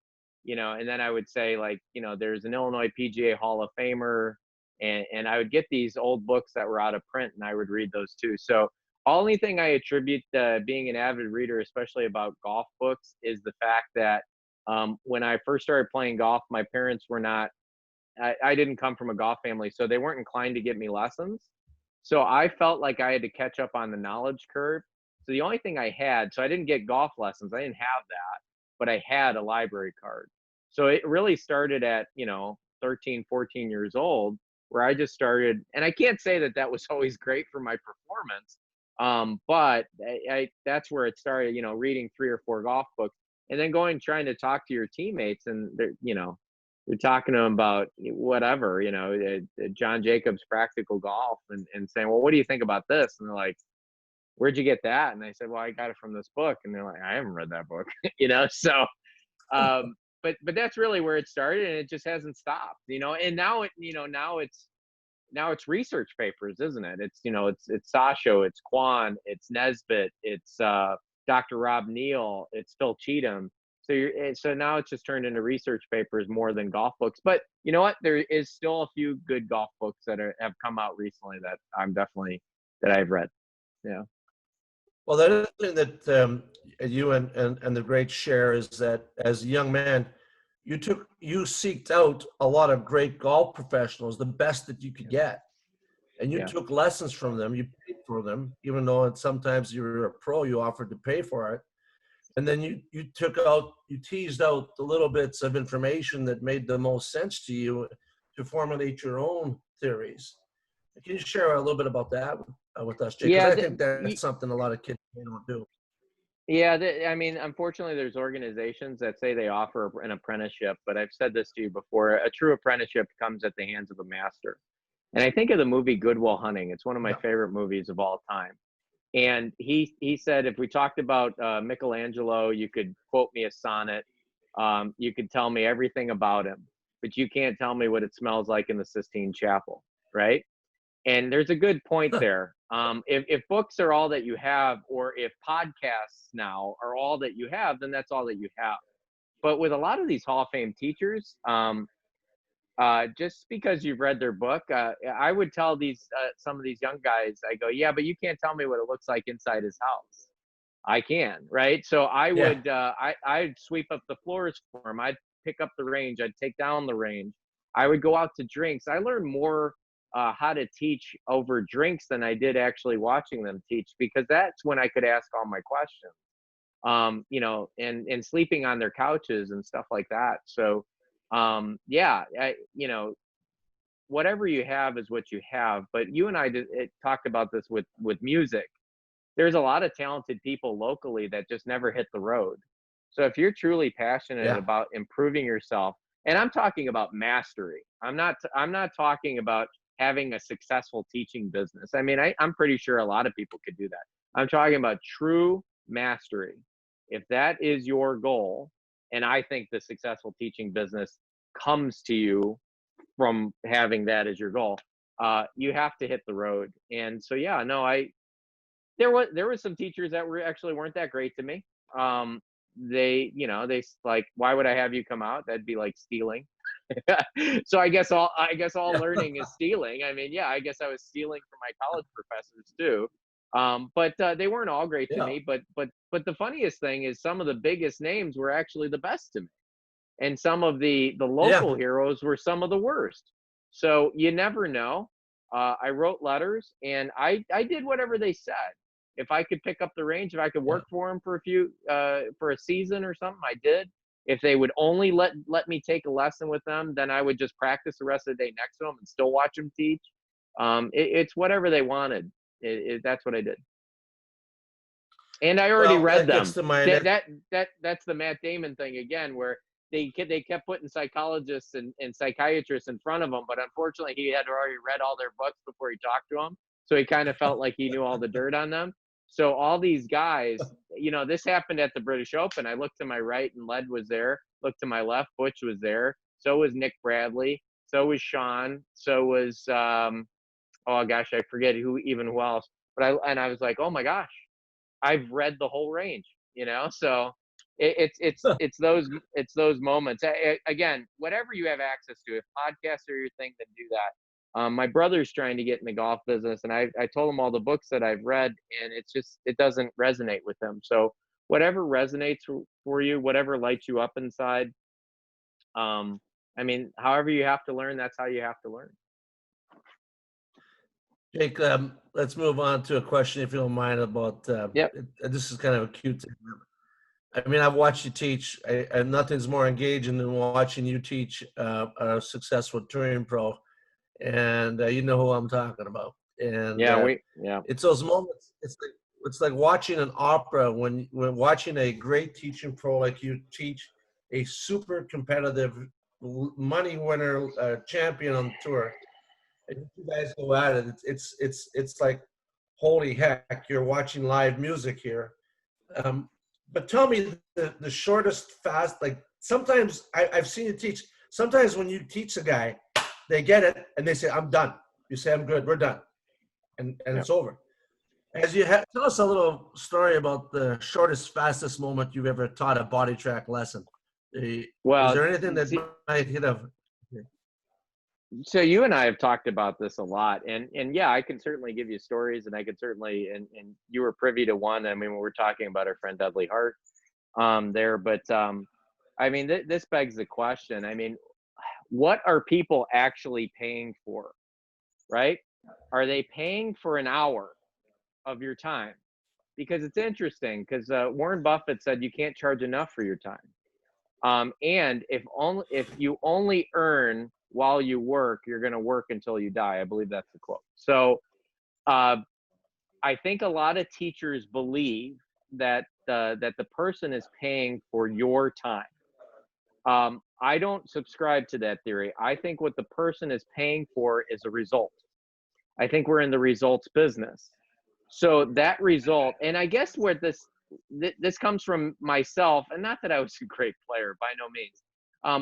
and then I would say, like, there's an Illinois PGA Hall of Famer, and I would get these old books that were out of print, and I would read those too. So only thing I attribute being an avid reader, especially about golf books, is the fact that when I first started playing golf, my parents were not. I didn't come from a golf family, so they weren't inclined to give me lessons. So I felt like I had to catch up on the knowledge curve. So the only thing I had, so I didn't get golf lessons. I didn't have that, but I had a library card. So it really started at, 13, 14 years old, where I just started, and I can't say that that was always great for my performance. But that's where it started, reading 3 or 4 golf books, and then trying to talk to your teammates, and you're talking to them about whatever, John Jacobs Practical Golf, and saying, well, what do you think about this? And they're like, where'd you get that? And I said, well, I got it from this book. And they're like, I haven't read that book, so, but that's really where it started, and it just hasn't stopped, and now it's research papers, isn't it? It's, it's Sasho, it's Quan, it's Nesbitt, it's Dr. Rob Neal, it's Phil Cheatham. So now it's just turned into research papers more than golf books. But you know what? There is still a few good golf books that have come out recently that I've read. Yeah. Well, the other thing that you and the great share is that as a young man, you seeked out a lot of great golf professionals, the best that you could get, and you took lessons from them. You paid for them, even though sometimes you're a pro, you offered to pay for it. And then you teased out the little bits of information that made the most sense to you to formulate your own theories. Can you share a little bit about that with us, Jay? Because I think that's something a lot of kids don't do. Yeah, I mean, unfortunately, there's organizations that say they offer an apprenticeship, but I've said this to you before, a true apprenticeship comes at the hands of a master. And I think of the movie Good Will Hunting. It's one of my favorite movies of all time. And he said, if we talked about Michelangelo, you could quote me a sonnet. You could tell me everything about him, but you can't tell me what it smells like in the Sistine Chapel, right? And there's a good point there. If books are all that you have, or if podcasts now are all that you have, then that's all that you have. But with a lot of these Hall of Fame teachers, just because you've read their book, I would tell some of these young guys, I go, yeah, but you can't tell me what it looks like inside his house. I can, right? So I would, I'd sweep up the floors for him. I'd pick up the range. I'd take down the range. I would go out to drinks. I learned more how to teach over drinks than I did actually watching them teach, because that's when I could ask all my questions, and sleeping on their couches and stuff like that. So, whatever you have is what you have. But you and I talked about this with music. There's a lot of talented people locally that just never hit the road. So if you're truly passionate about improving yourself, and I'm talking about mastery, I'm not talking about having a successful teaching business. I mean, I'm pretty sure a lot of people could do that. I'm talking about true mastery. If that is your goal, and I think the successful teaching business comes to you from having that as your goal, you have to hit the road. And so, there was some teachers that weren't that great to me. They like, why would I have you come out? That'd be like stealing. So I guess all learning is stealing. I mean, yeah, I guess I was stealing from my college professors too. But they weren't all great to Yeah. me. But the funniest thing is some of the biggest names were actually the best to me, and some of the local heroes were some of the worst. So you never know. I wrote letters, and I did whatever they said. If I could pick up the range, if I could work for them for a season or something, I did. If they would only let me take a lesson with them, then I would just practice the rest of the day next to them and still watch them teach. It's whatever they wanted. That's what I did. And I already read them. That's the Matt Damon thing again, where they kept putting psychologists and psychiatrists in front of him, but unfortunately he had already read all their books before he talked to them. So he kind of felt like he knew all the dirt on them. So all these guys, this happened at the British Open. I looked to my right and Led was there. Looked to my left, Butch was there. So was Nick Bradley. So was Sean. So was, oh gosh, I forget who else. But I was like, oh my gosh, I've read the whole range, so it's those moments. Again, whatever you have access to, if podcasts are your thing, then do that. My brother's trying to get in the golf business, and I told him all the books that I've read, and it doesn't resonate with him. So whatever resonates for you, whatever lights you up inside, I mean, however you have to learn, that's how you have to learn. Jake, let's move on to a question, if you don't mind, about this is kind of a cute thing. I mean, I've watched you teach, and nothing's more engaging than watching you teach a successful touring pro, and you know who I'm talking about. And it's those moments. It's like watching an opera when watching a great teaching pro like you teach a super competitive money winner champion on tour. And you guys go at it. It's like, holy heck, you're watching live music here. But tell me the shortest fast, like sometimes I've seen you teach. Sometimes when you teach a guy, they get it and they say, I'm done. You say, I'm good, we're done. And it's over. Tell us a little story about the shortest, fastest moment you've ever taught a BodiTrak lesson. Is there anything that might hit a... So you and I have talked about this a lot, and yeah, I can certainly give you stories, and I could certainly, and you were privy to one. I mean, when we're talking about our friend Dudley Hart there, but I mean, this begs the question. I mean, what are people actually paying for, right? Are they paying for an hour of your time? Because it's interesting, because Warren Buffett said you can't charge enough for your time, and if you only earn while you work, you're going to work until you die. I believe that's the quote. So I think a lot of teachers believe that the person is paying for your time. I don't subscribe to that theory. I think what the person is paying for is a result. I think we're in the results business. So that result, and I guess where this comes from myself, and not that I was a great player, by no means.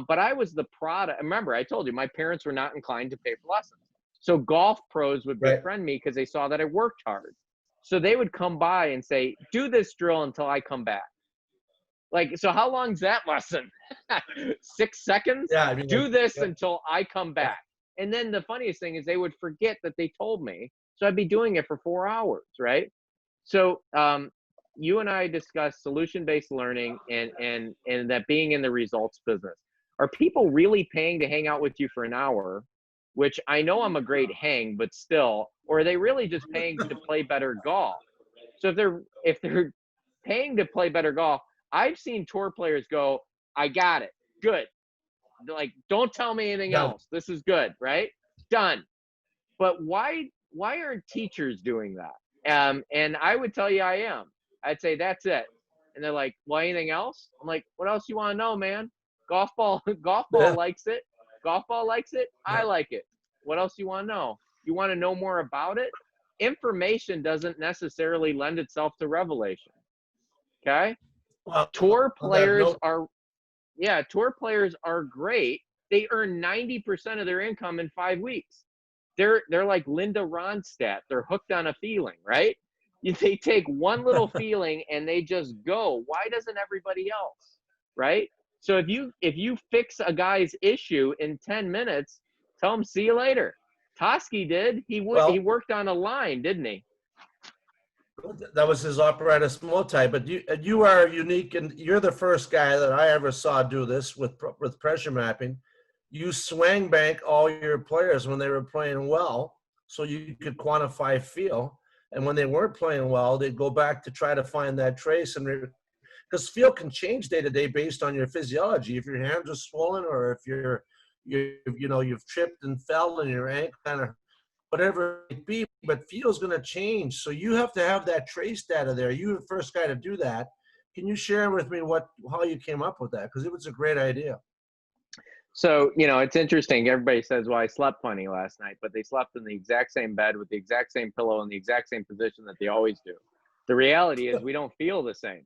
But I was the product. Remember, I told you my parents were not inclined to pay for lessons. So golf pros would befriend me because they saw that I worked hard. So they would come by and say, do this drill until I come back. Like, so how long's that lesson? 6 seconds? Yeah, I mean, do this until I come back. And then the funniest thing is they would forget that they told me. So I'd be doing it for 4 hours, right? So you and I discussed solution-based learning and that being in the results business. Are people really paying to hang out with you for an hour, which I know I'm a great hang, but still, or are they really just paying to play better golf? So if they're paying to play better golf, I've seen tour players go, I got it, good. They're like, don't tell me anything else. This is good, right? Done. But why aren't teachers doing that? And I would tell you I am. I'd say that's it. And they're like, well, anything else? I'm like, what else you want to know, man? Golf ball likes it. Golf ball likes it. I like it. What else you want to know? You want to know more about it? Information doesn't necessarily lend itself to revelation. Okay? Well, tour players are great. They earn 90% of their income in 5 weeks. They're like Linda Ronstadt. They're hooked on a feeling, right? They take one little feeling and they just go. Why doesn't everybody else? Right? So if you fix a guy's issue in 10 minutes, tell him see you later. Toski did. He Well, worked on a line, didn't he? that was his apparatus multi, but you are unique, and you're the first guy that I ever saw do this with pressure mapping. You swang bank all your players when they were playing well, so you could quantify feel. And when they weren't playing well, they'd go back to try to find that trace. And because feel can change day to day based on your physiology. If your hands are swollen, or if you've tripped and fell and your ankle kind of whatever it be, but feel's going to change. So you have to have that trace data there. You're the first guy to do that. Can you share with me how you came up with that? Because it was a great idea. So, it's interesting. Everybody says, well, I slept funny last night, but they slept in the exact same bed with the exact same pillow in the exact same position that they always do. The reality is we don't feel the same.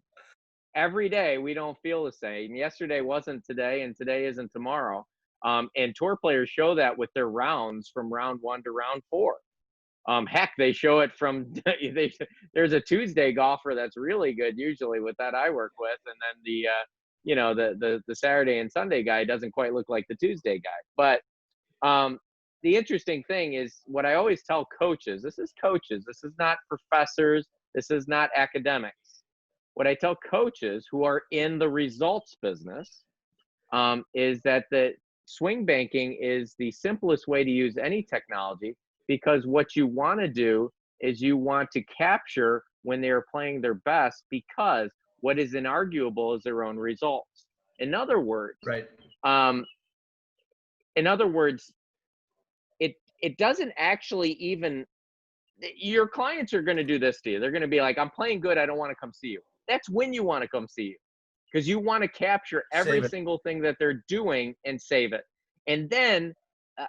Every day we don't feel the same. Yesterday wasn't today, and today isn't tomorrow. And tour players show that with their rounds from round 1 to round 4. Heck, they show it from there's a Tuesday golfer that's really good usually with that I work with, and then the Saturday and Sunday guy doesn't quite look like the Tuesday guy. But the interesting thing is what I always tell coaches. This is coaches. This is not professors. This is not academics. What I tell coaches who are in the results business is that the swing banking is the simplest way to use any technology, because what you want to do is you want to capture when they are playing their best, because what is inarguable is their own results. In other words, right. It doesn't actually even, your clients are going to do this to you. They're going to be like, I'm playing good, I don't want to come see you. That's when you want to come see you, because you want to capture every single thing that they're doing and save it. And then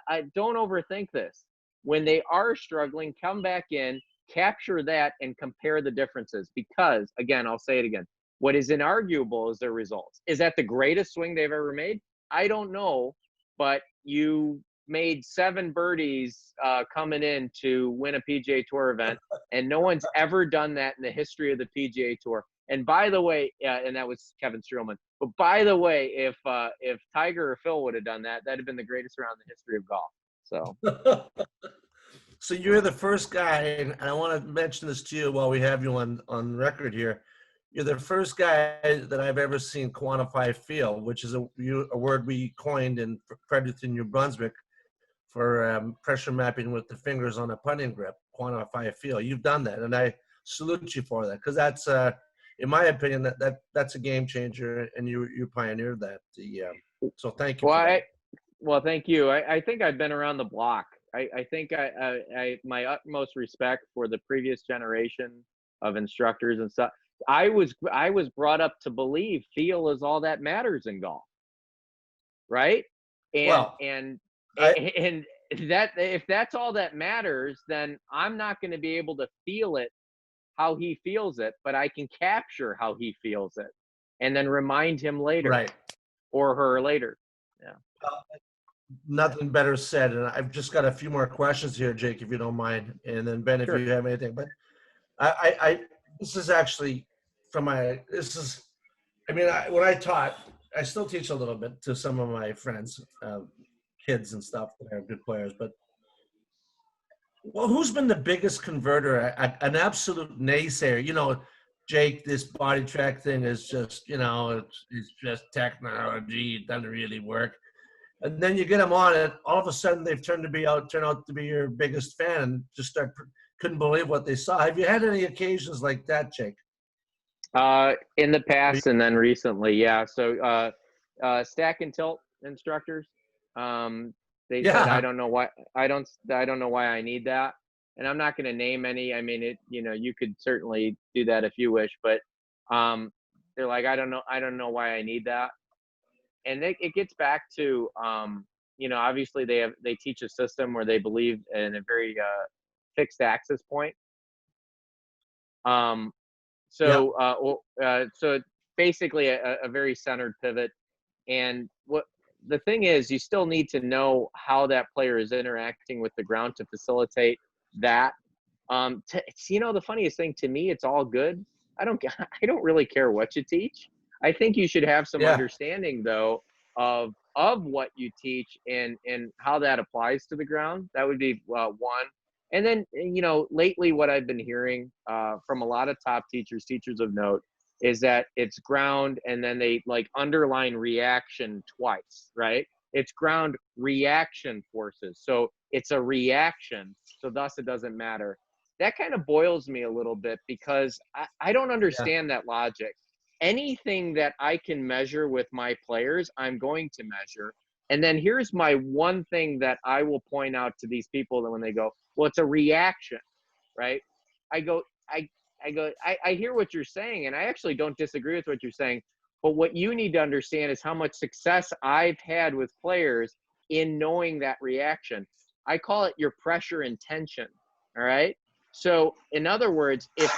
I don't overthink this. When they are struggling, come back in, capture that, and compare the differences. Because, again, I'll say it again, what is inarguable is their results. Is that the greatest swing they've ever made? I don't know, but you made 7 birdies coming in to win a PGA Tour event, and no one's ever done that in the history of the PGA Tour. And by the way, and that was Kevin Streelman. But by the way, if Tiger or Phil would have done that, that'd have been the greatest round in the history of golf. So, so you're the first guy, and I want to mention this to you while we have you on record here. You're the first guy that I've ever seen quantify feel, which is a word we coined in Fredericton, New Brunswick, for pressure mapping with the fingers on a putting grip. Quantify feel. You've done that, and I salute you for that, because that's, in my opinion, that's a game changer, and you pioneered that. So thank you. Well, thank you. I think I've been around the block. I think I my utmost respect for the previous generation of instructors and stuff. I was brought up to believe feel is all that matters in golf, right? And that if that's all that matters, then I'm not going to be able to feel it how he feels it, but I can capture how he feels it, and then remind him later, right, or her later. Yeah. Nothing better said. And I've just got a few more questions here, Jake, if you don't mind, and then Ben, Sure. if you have anything. But I this is actually from my. When I taught, I still teach a little bit to some of my friends, kids and stuff that are good players. But who's been the biggest converter? An absolute naysayer. Jake, this BodiTrak thing is just, it's just technology. It doesn't really work. And then you get them on it. All of a sudden, they've turn out to be your biggest fan, and just couldn't believe what they saw. Have you had any occasions like that, Jake? In the past, and then recently, yeah. So, stack and tilt instructors, they said, I don't know why I need that, and I'm not going to name any. I mean, you could certainly do that if you wish, but they're like, I don't know why I need that. And it gets back to, obviously they teach a system where they believe in a very fixed access point. So basically a very centered pivot. And what the thing is, you still need to know how that player is interacting with the ground to facilitate that. The funniest thing to me, it's all good. I don't really care what you teach. I think you should have some Yeah. understanding though of what you teach and how that applies to the ground. That would be one. And then, you know, lately what I've been hearing from a lot of top teachers of note, is that it's ground and then they like underline reaction twice, right? It's ground reaction forces. So it's a reaction. So thus it doesn't matter. That kind of boils me a little bit because I don't understand that logic. Anything that I can measure with my players, I'm going to measure. And then here's my one thing that I will point out to these people that when they go, well, it's a reaction, right? I go, I hear what you're saying, and I actually don't disagree with what you're saying. But what you need to understand is how much success I've had with players in knowing that reaction. I call it your pressure and tension. All right. So in other words, if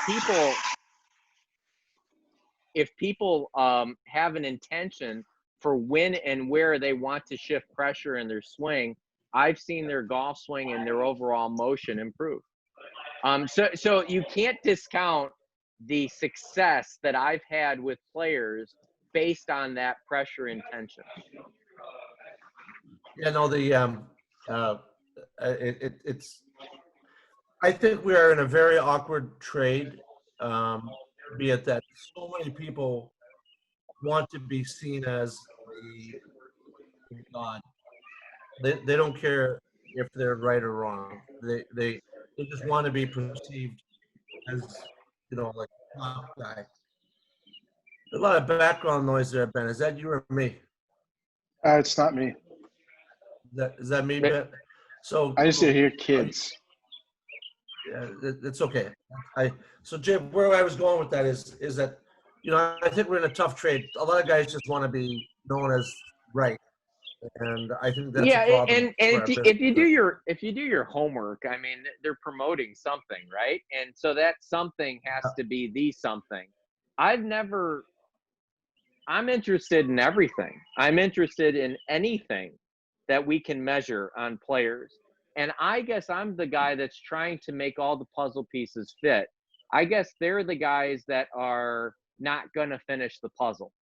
people have an intention for when and where they want to shift pressure in their swing, I've seen their golf swing and their overall motion improve. So you can't discount the success that I've had with players based on that pressure and tension. Yeah, no, it's. I think we are in a very awkward trade, be it that so many people want to be seen as the god. They don't care if they're right or wrong. They just want to be perceived as, you know, like a top guy. A lot of background noise there, Ben. Is that you or me? It's not me. Is that me, Ben? So I just hear kids. yeah, it's okay. So Jim, where I was going with that is that, you know, I think we're in a tough trade. A lot of guys just want to be known as right, and I think that's a Yeah, problem and for our if you do business. your homework, I mean, they're promoting something, right? And so that something has to be the something. I'm interested in everything. I'm interested in anything that we can measure on players. And I guess I'm the guy that's trying to make all the puzzle pieces fit. I guess they're the guys that are not going to finish the puzzle.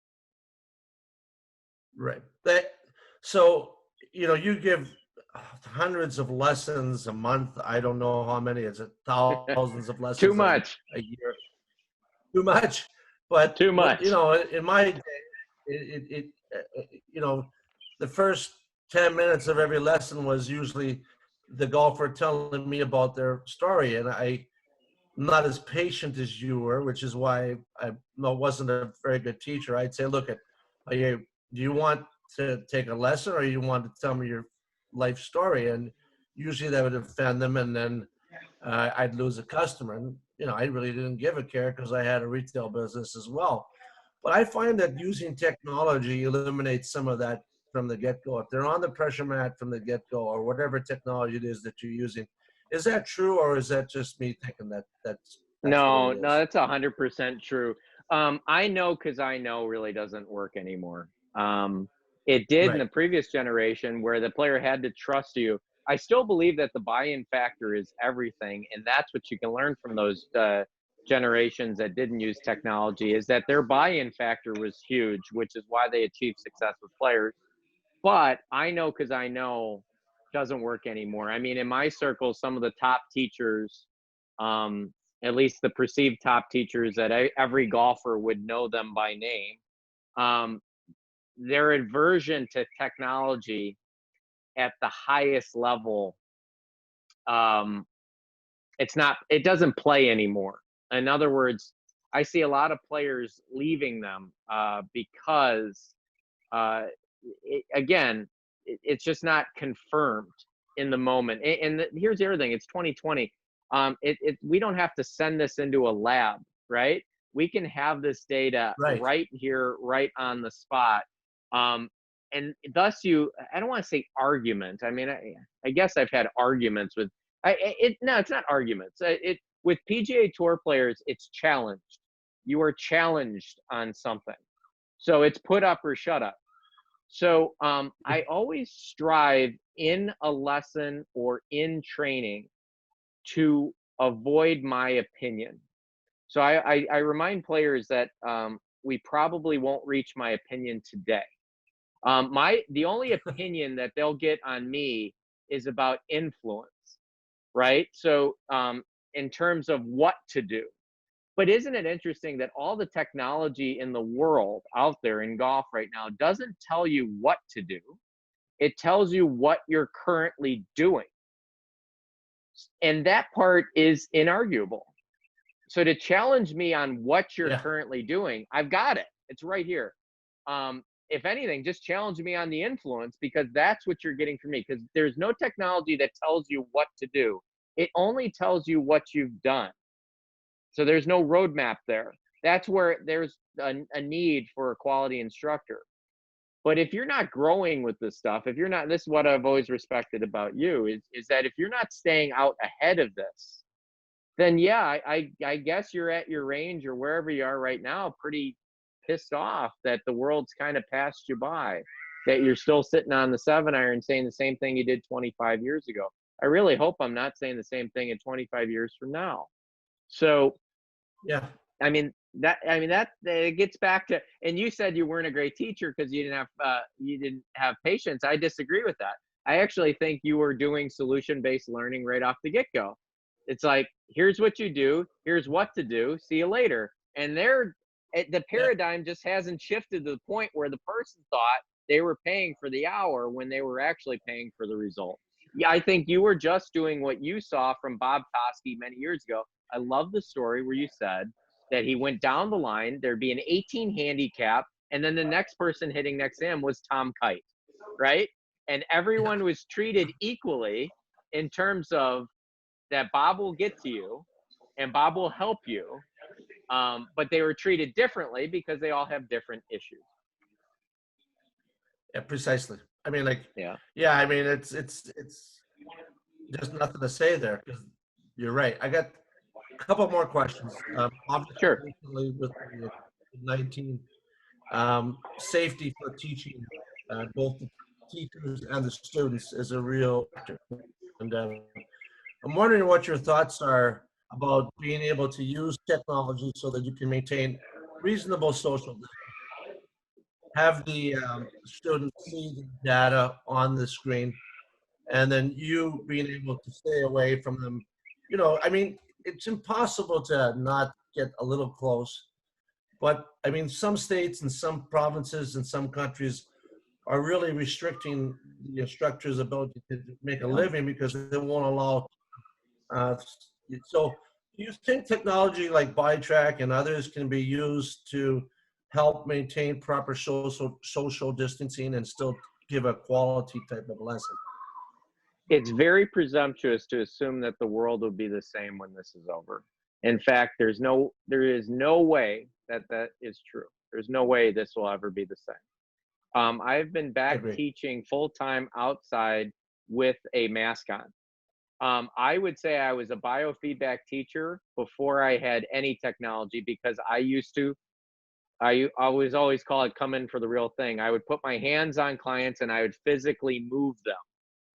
Right. So, you know, you give hundreds of lessons a month. I don't know how many. It's thousands of Too lessons much. a year. Too much. But Too you much. know, in my day, you know, the first 10 minutes of every lesson was usually the golfer telling me about their story, and I'm not as patient as you were, which is why I wasn't a very good teacher. I'd say, look, do you want to take a lesson, or you want to tell me your life story? And usually that would offend them, and then I'd lose a customer. And you know, I really didn't give a care because I had a retail business as well. But I find that using technology eliminates some of that from the get-go. If they're on the pressure mat from the get-go, or whatever technology it is that you're using, is that true, or is that just me thinking that's the way No, it no, is? that's 100% true. I know because I know really doesn't work anymore. It did in Right. the previous generation where the player had to trust you. I still believe that the buy-in factor is everything, and that's what you can learn from those generations that didn't use technology, is that their buy-in factor was huge, which is why they achieved success with players. But I know because I know doesn't work anymore. I mean, in my circle, some of the top teachers, um, at least the perceived top teachers that every golfer would know them by name, um, their aversion to technology at the highest level, um, it doesn't play anymore. In other words, I see a lot of players leaving them because uh, again, it's just not confirmed in the moment. And here's the other thing: it's 2020. We don't have to send this into a lab, right? We can have this data Right. right here, right on the spot. And thus, I don't want to say argument. I mean, I guess I've had arguments with. No, it's not arguments. With PGA Tour players, it's challenged. You are challenged on something, so it's put up or shut up. So I always strive in a lesson or in training to avoid my opinion. So I remind players that we probably won't reach my opinion today. The only opinion that they'll get on me is about influence, right? So in terms of what to do. But isn't it interesting that all the technology in the world out there in golf right now doesn't tell you what to do? It tells you what you're currently doing. And that part is inarguable. So to challenge me on what you're Yeah. currently doing, I've got it. It's right here. If anything, just challenge me on the influence, because that's what you're getting from me. Because there's no technology that tells you what to do. It only tells you what you've done. So there's no roadmap there. That's where there's a need for a quality instructor. But if you're not growing with this stuff, if you're not, this is what I've always respected about you, is that if you're not staying out ahead of this, then yeah, I guess you're at your range or wherever you are right now, pretty pissed off that the world's kind of passed you by, that you're still sitting on the 7-iron saying the same thing you did 25 years ago. I really hope I'm not saying the same thing in 25 years from now. So, Yeah. I mean, that it gets back to, and you said you weren't a great teacher because you didn't have patience. I disagree with that. I actually think you were doing solution-based learning right off the get-go. It's like, here's what you do, here's what to do, see you later. And the paradigm just hasn't shifted to the point where the person thought they were paying for the hour when they were actually paying for the result. Yeah, I think you were just doing what you saw from Bob Toski many years ago. I love the story where you said that he went down the line, there'd be an 18 handicap, and then the next person hitting next to him was Tom Kite, right? And everyone was treated equally in terms of that Bob will get to you and Bob will help you, but they were treated differently because they all have different issues. Yeah, precisely. I mean, like, Yeah. I mean, it's just nothing to say there, because you're right. I got a couple more questions. Obviously, Sure. recently with the COVID-19, safety for teaching, both the teachers and the students, is a real factor. And I'm wondering what your thoughts are about being able to use technology so that you can maintain reasonable social distance. Have the students see the data on the screen, and then you being able to stay away from them. You know, I mean, it's impossible to not get a little close. But I mean, some states and some provinces and some countries are really restricting the instructor's ability to make a living because they won't allow. So, do you think technology like BodiTrak and others can be used to help maintain proper social distancing and still give a quality type of lesson? It's very presumptuous to assume that the world will be the same when this is over. In fact, there is no way that is true. There's no way this will ever be the same. I've been back teaching full-time outside with a mask on. I would say I was a biofeedback teacher before I had any technology, because I was always call it come in for the real thing. I would put my hands on clients and I would physically move them.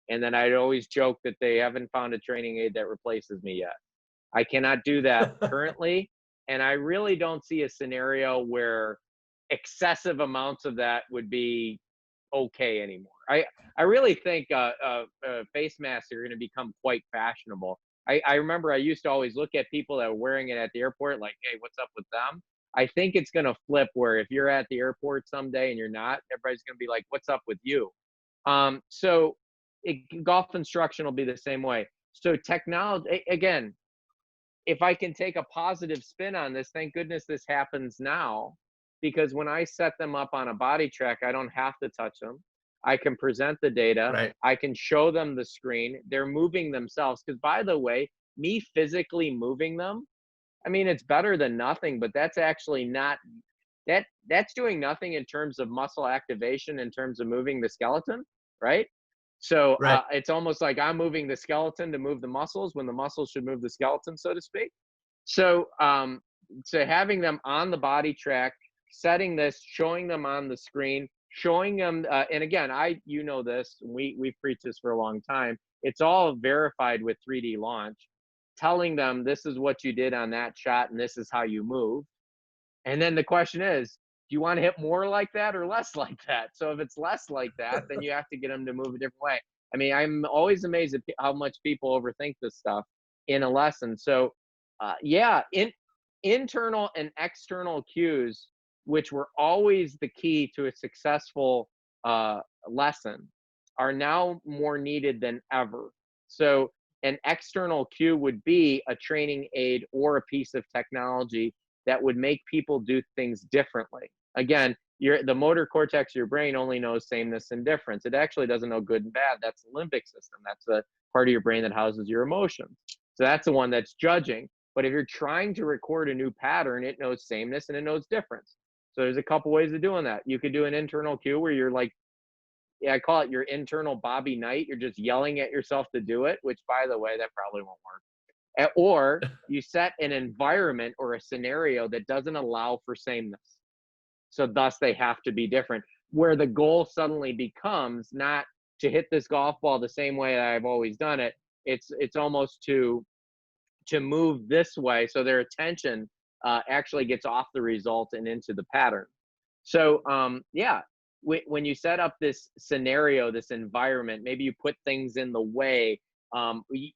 And then I'd always joke that they haven't found a training aid that replaces me yet. I cannot do that currently. And I really don't see a scenario where excessive amounts of that would be okay anymore. I really think face masks are going to become quite fashionable. I remember I used to always look at people that were wearing it at the airport like, hey, what's up with them? I think it's going to flip where if you're at the airport someday and you're not, everybody's going to be like, what's up with you? Golf instruction will be the same way. So technology, again, if I can take a positive spin on this, thank goodness this happens now, because when I set them up on a BodiTrak, I don't have to touch them. I can present the data. Right. I can show them the screen. They're moving themselves. Because by the way, me physically moving them, I mean, it's better than nothing, but that's actually not, that's doing nothing in terms of muscle activation, in terms of moving the skeleton, right? So it's almost like I'm moving the skeleton to move the muscles when the muscles should move the skeleton, so to speak. So, so having them on the BodiTrak, setting this, showing them on the screen, showing them, and again, you know this, we've preached this for a long time. It's all verified with 3D launch, telling them this is what you did on that shot and this is how you move. And then the question is, do you want to hit more like that or less like that? So if it's less like that, then you have to get them to move a different way. I mean, I'm always amazed at how much people overthink this stuff in a lesson. So, internal and external cues, which were always the key to a successful lesson, are now more needed than ever. So, an external cue would be a training aid or a piece of technology that would make people do things differently. Again, the motor cortex of your brain only knows sameness and difference. It actually doesn't know good and bad. That's the limbic system. That's the part of your brain that houses your emotions. So that's the one that's judging. But if you're trying to record a new pattern, it knows sameness and it knows difference. So there's a couple ways of doing that. You could do an internal cue where you're like, I call it your internal Bobby Knight. You're just yelling at yourself to do it, which, by the way, that probably won't work. Or you set an environment or a scenario that doesn't allow for sameness. So thus they have to be different, where the goal suddenly becomes not to hit this golf ball the same way that I've always done it. It's almost to move this way. So their attention actually gets off the result and into the pattern. So when you set up this scenario, this environment, maybe you put things in the way.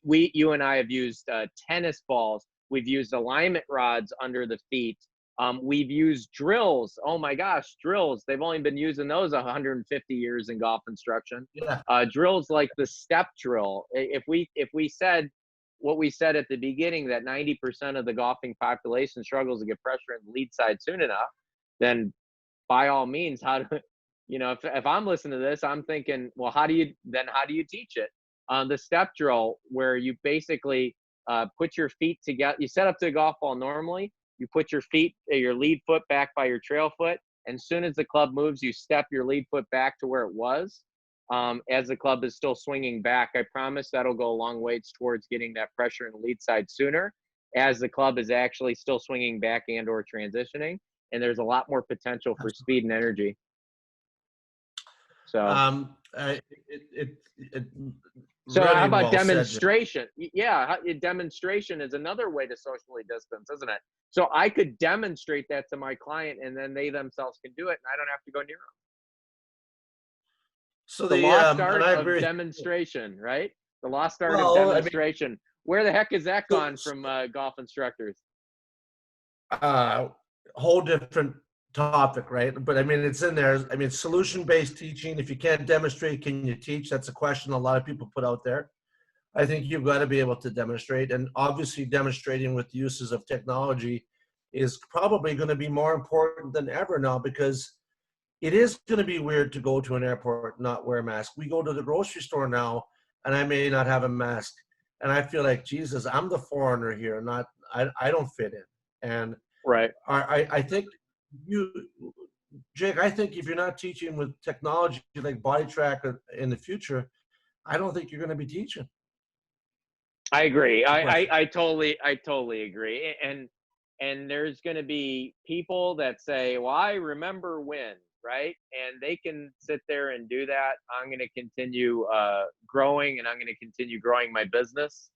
You and I have used tennis balls. We've used alignment rods under the feet. We've used drills. Oh my gosh, drills. They've only been using those 150 years in golf instruction. Yeah. Drills like the step drill. If we said what we said at the beginning, that 90% of the golfing population struggles to get pressure in the lead side soon enough, then by all means, if I'm listening to this, I'm thinking, well, how do you teach it? The step drill, where you basically put your feet together. You set up to a golf ball normally. You put your lead foot back by your trail foot. And as soon as the club moves, you step your lead foot back to where it was. As the club is still swinging back. I promise that'll go a long ways towards getting that pressure in the lead side sooner, as the club is actually still swinging back and or transitioning. And there's a lot more potential for speed and energy. So, so really how about well demonstration? Demonstration is another way to socially distance, isn't it? So I could demonstrate that to my client, and then they themselves can do it, and I don't have to go near them. So the lost art of demonstration, right? The lost art of demonstration. I mean, where the heck has that gone from golf instructors? Whole different topic, right? But I mean, it's in there. I mean, solution-based teaching. If you can't demonstrate, can you teach? That's a question a lot of people put out there. I think you've got to be able to demonstrate, and obviously demonstrating with uses of technology is probably going to be more important than ever now, because it is going to be weird to go to an airport and not wear a mask. We go to the grocery store now, and I may not have a mask, and I feel like, Jesus, I'm the foreigner here, I don't fit in. And right, I think Jake, I think if you're not teaching with technology like BodiTrak in the future, I don't think you're going to be teaching. I agree. I totally agree. And there's going to be people that say, well, I remember when, right? And they can sit there and do that. I'm going to continue growing, and I'm going to continue growing my business.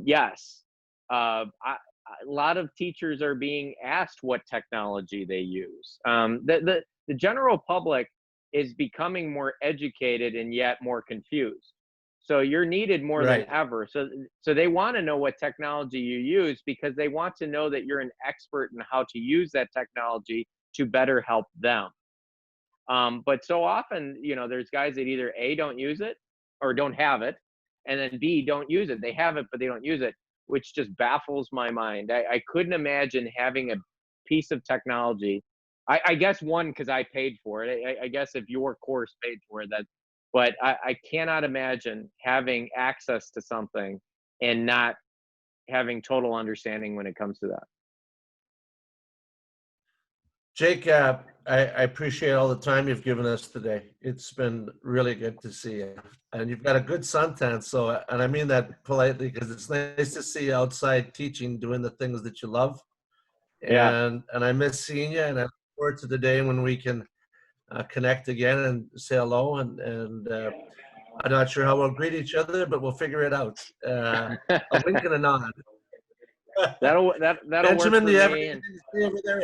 Yes. A lot of teachers are being asked what technology they use. The general public is becoming more educated and yet more confused. So you're needed more than ever. So they want to know what technology you use, because they want to know that you're an expert in how to use that technology to better help them. But so often, there's guys that either A, don't use it or don't have it, and then B, don't use it. They have it, but they don't use it, which just baffles my mind. I couldn't imagine having a piece of technology. I guess one, because I paid for it. I guess if your course paid for it, but I cannot imagine having access to something and not having total understanding when it comes to that. Jake, I appreciate all the time you've given us today. It's been really good to see you. And you've got a good suntan, and I mean that politely, because it's nice to see you outside teaching, doing the things that you love. Yeah. And I miss seeing you, and I look forward to the day when we can connect again and say hello. And I'm not sure how we'll greet each other, but we'll figure it out. A wink and a nod. That'll Benjamin, work for do you have me. anything to say over there?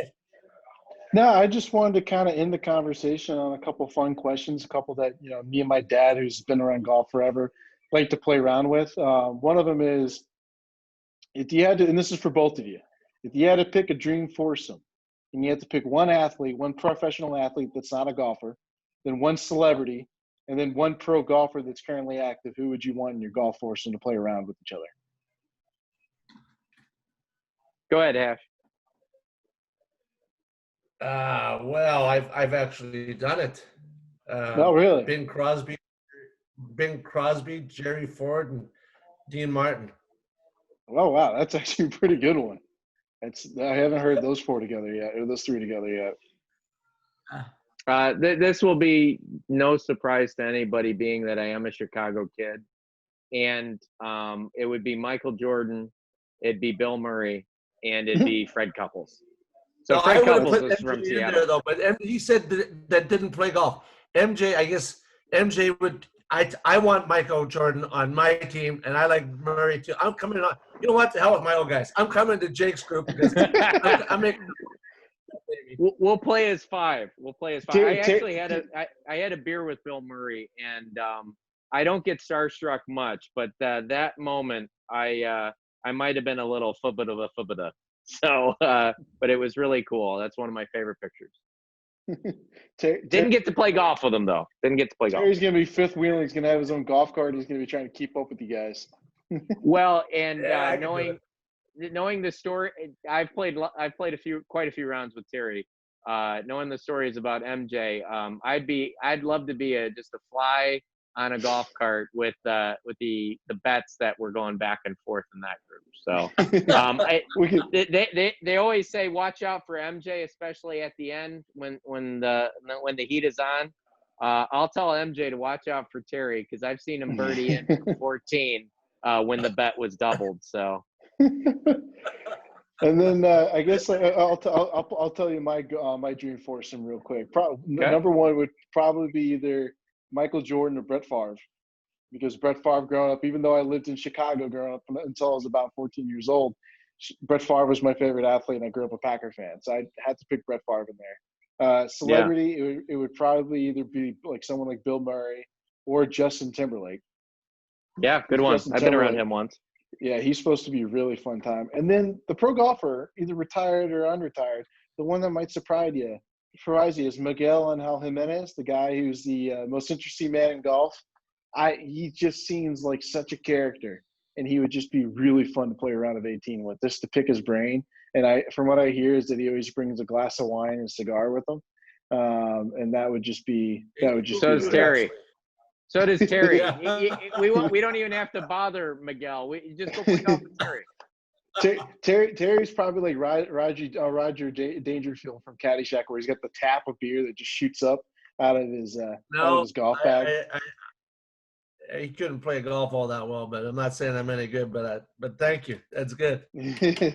No, I just wanted to kind of end the conversation on a couple fun questions, a couple that, me and my dad, who's been around golf forever, like to play around with. One of them is, if you had to, and this is for both of you, if you had to pick a dream foursome and you had to pick one athlete, one professional athlete that's not a golfer, then one celebrity, and then one pro golfer that's currently active, who would you want in your golf foursome to play around with each other? Go ahead, Hash. Well, I've actually done it. Oh, really? Bing Crosby, Jerry Ford, and Dean Martin. Oh, wow. That's actually a pretty good one. I haven't heard those four together yet, or those three together yet. This will be no surprise to anybody, being that I am a Chicago kid. And it would be Michael Jordan, it'd be Bill Murray, and it'd be Fred Couples. So No, Fred I would Couples put is MJ from in Seattle. there, though, but he said that didn't play golf. MJ, I guess MJ would. I want Michael Jordan on my team, and I like Murray too. I'm coming on. You know what? The hell with my old guys. I'm coming to Jake's group because I'm making. We'll play as five. I actually had a beer with Bill Murray, and I don't get starstruck much, but that moment I might have been a little fubba. So, but it was really cool. That's one of my favorite pictures. Didn't get to play golf with him though. Terry's gonna be fifth wheeling. He's gonna have his own golf cart. He's gonna be trying to keep up with you guys. Well, and knowing the story, I've played quite a few rounds with Terry. Knowing the stories about MJ, I'd love to be just a fly on a golf cart with the bets that were going back and forth in that group. So they always say watch out for MJ, especially at the end when the heat is on. I'll tell MJ to watch out for Terry, because I've seen him birdie in 14 when the bet was doubled. So. And then I guess I'll tell you my dream foursome real quick. Number one would probably be either Michael Jordan or Brett Favre, because Brett Favre growing up, even though I lived in Chicago growing up until I was about 14 years old, Brett Favre was my favorite athlete, and I grew up a Packer fan, so I had to pick Brett Favre in there. Celebrity, yeah. It would probably either be like someone like Bill Murray or Justin Timberlake. Yeah, good one. I've been around him once. Yeah, he's supposed to be a really fun time. And then the pro golfer, either retired or unretired, the one that might surprise you is Miguel Angel Jimenez, the guy who's the most interesting man in golf. He just seems like such a character, and he would just be really fun to play around at 18 with, just to pick his brain. And from what I hear is that he always brings a glass of wine and a cigar with him, and that would just be. So does Terry. So does Terry. Yeah. We don't even have to bother Miguel. We just go play golf with Terry. Terry's probably like Roger Dangerfield from Caddyshack, where he's got the tap of beer that just shoots up out of his golf bag. He couldn't play golf all that well, but I'm not saying I'm any good. But thank you. That's good.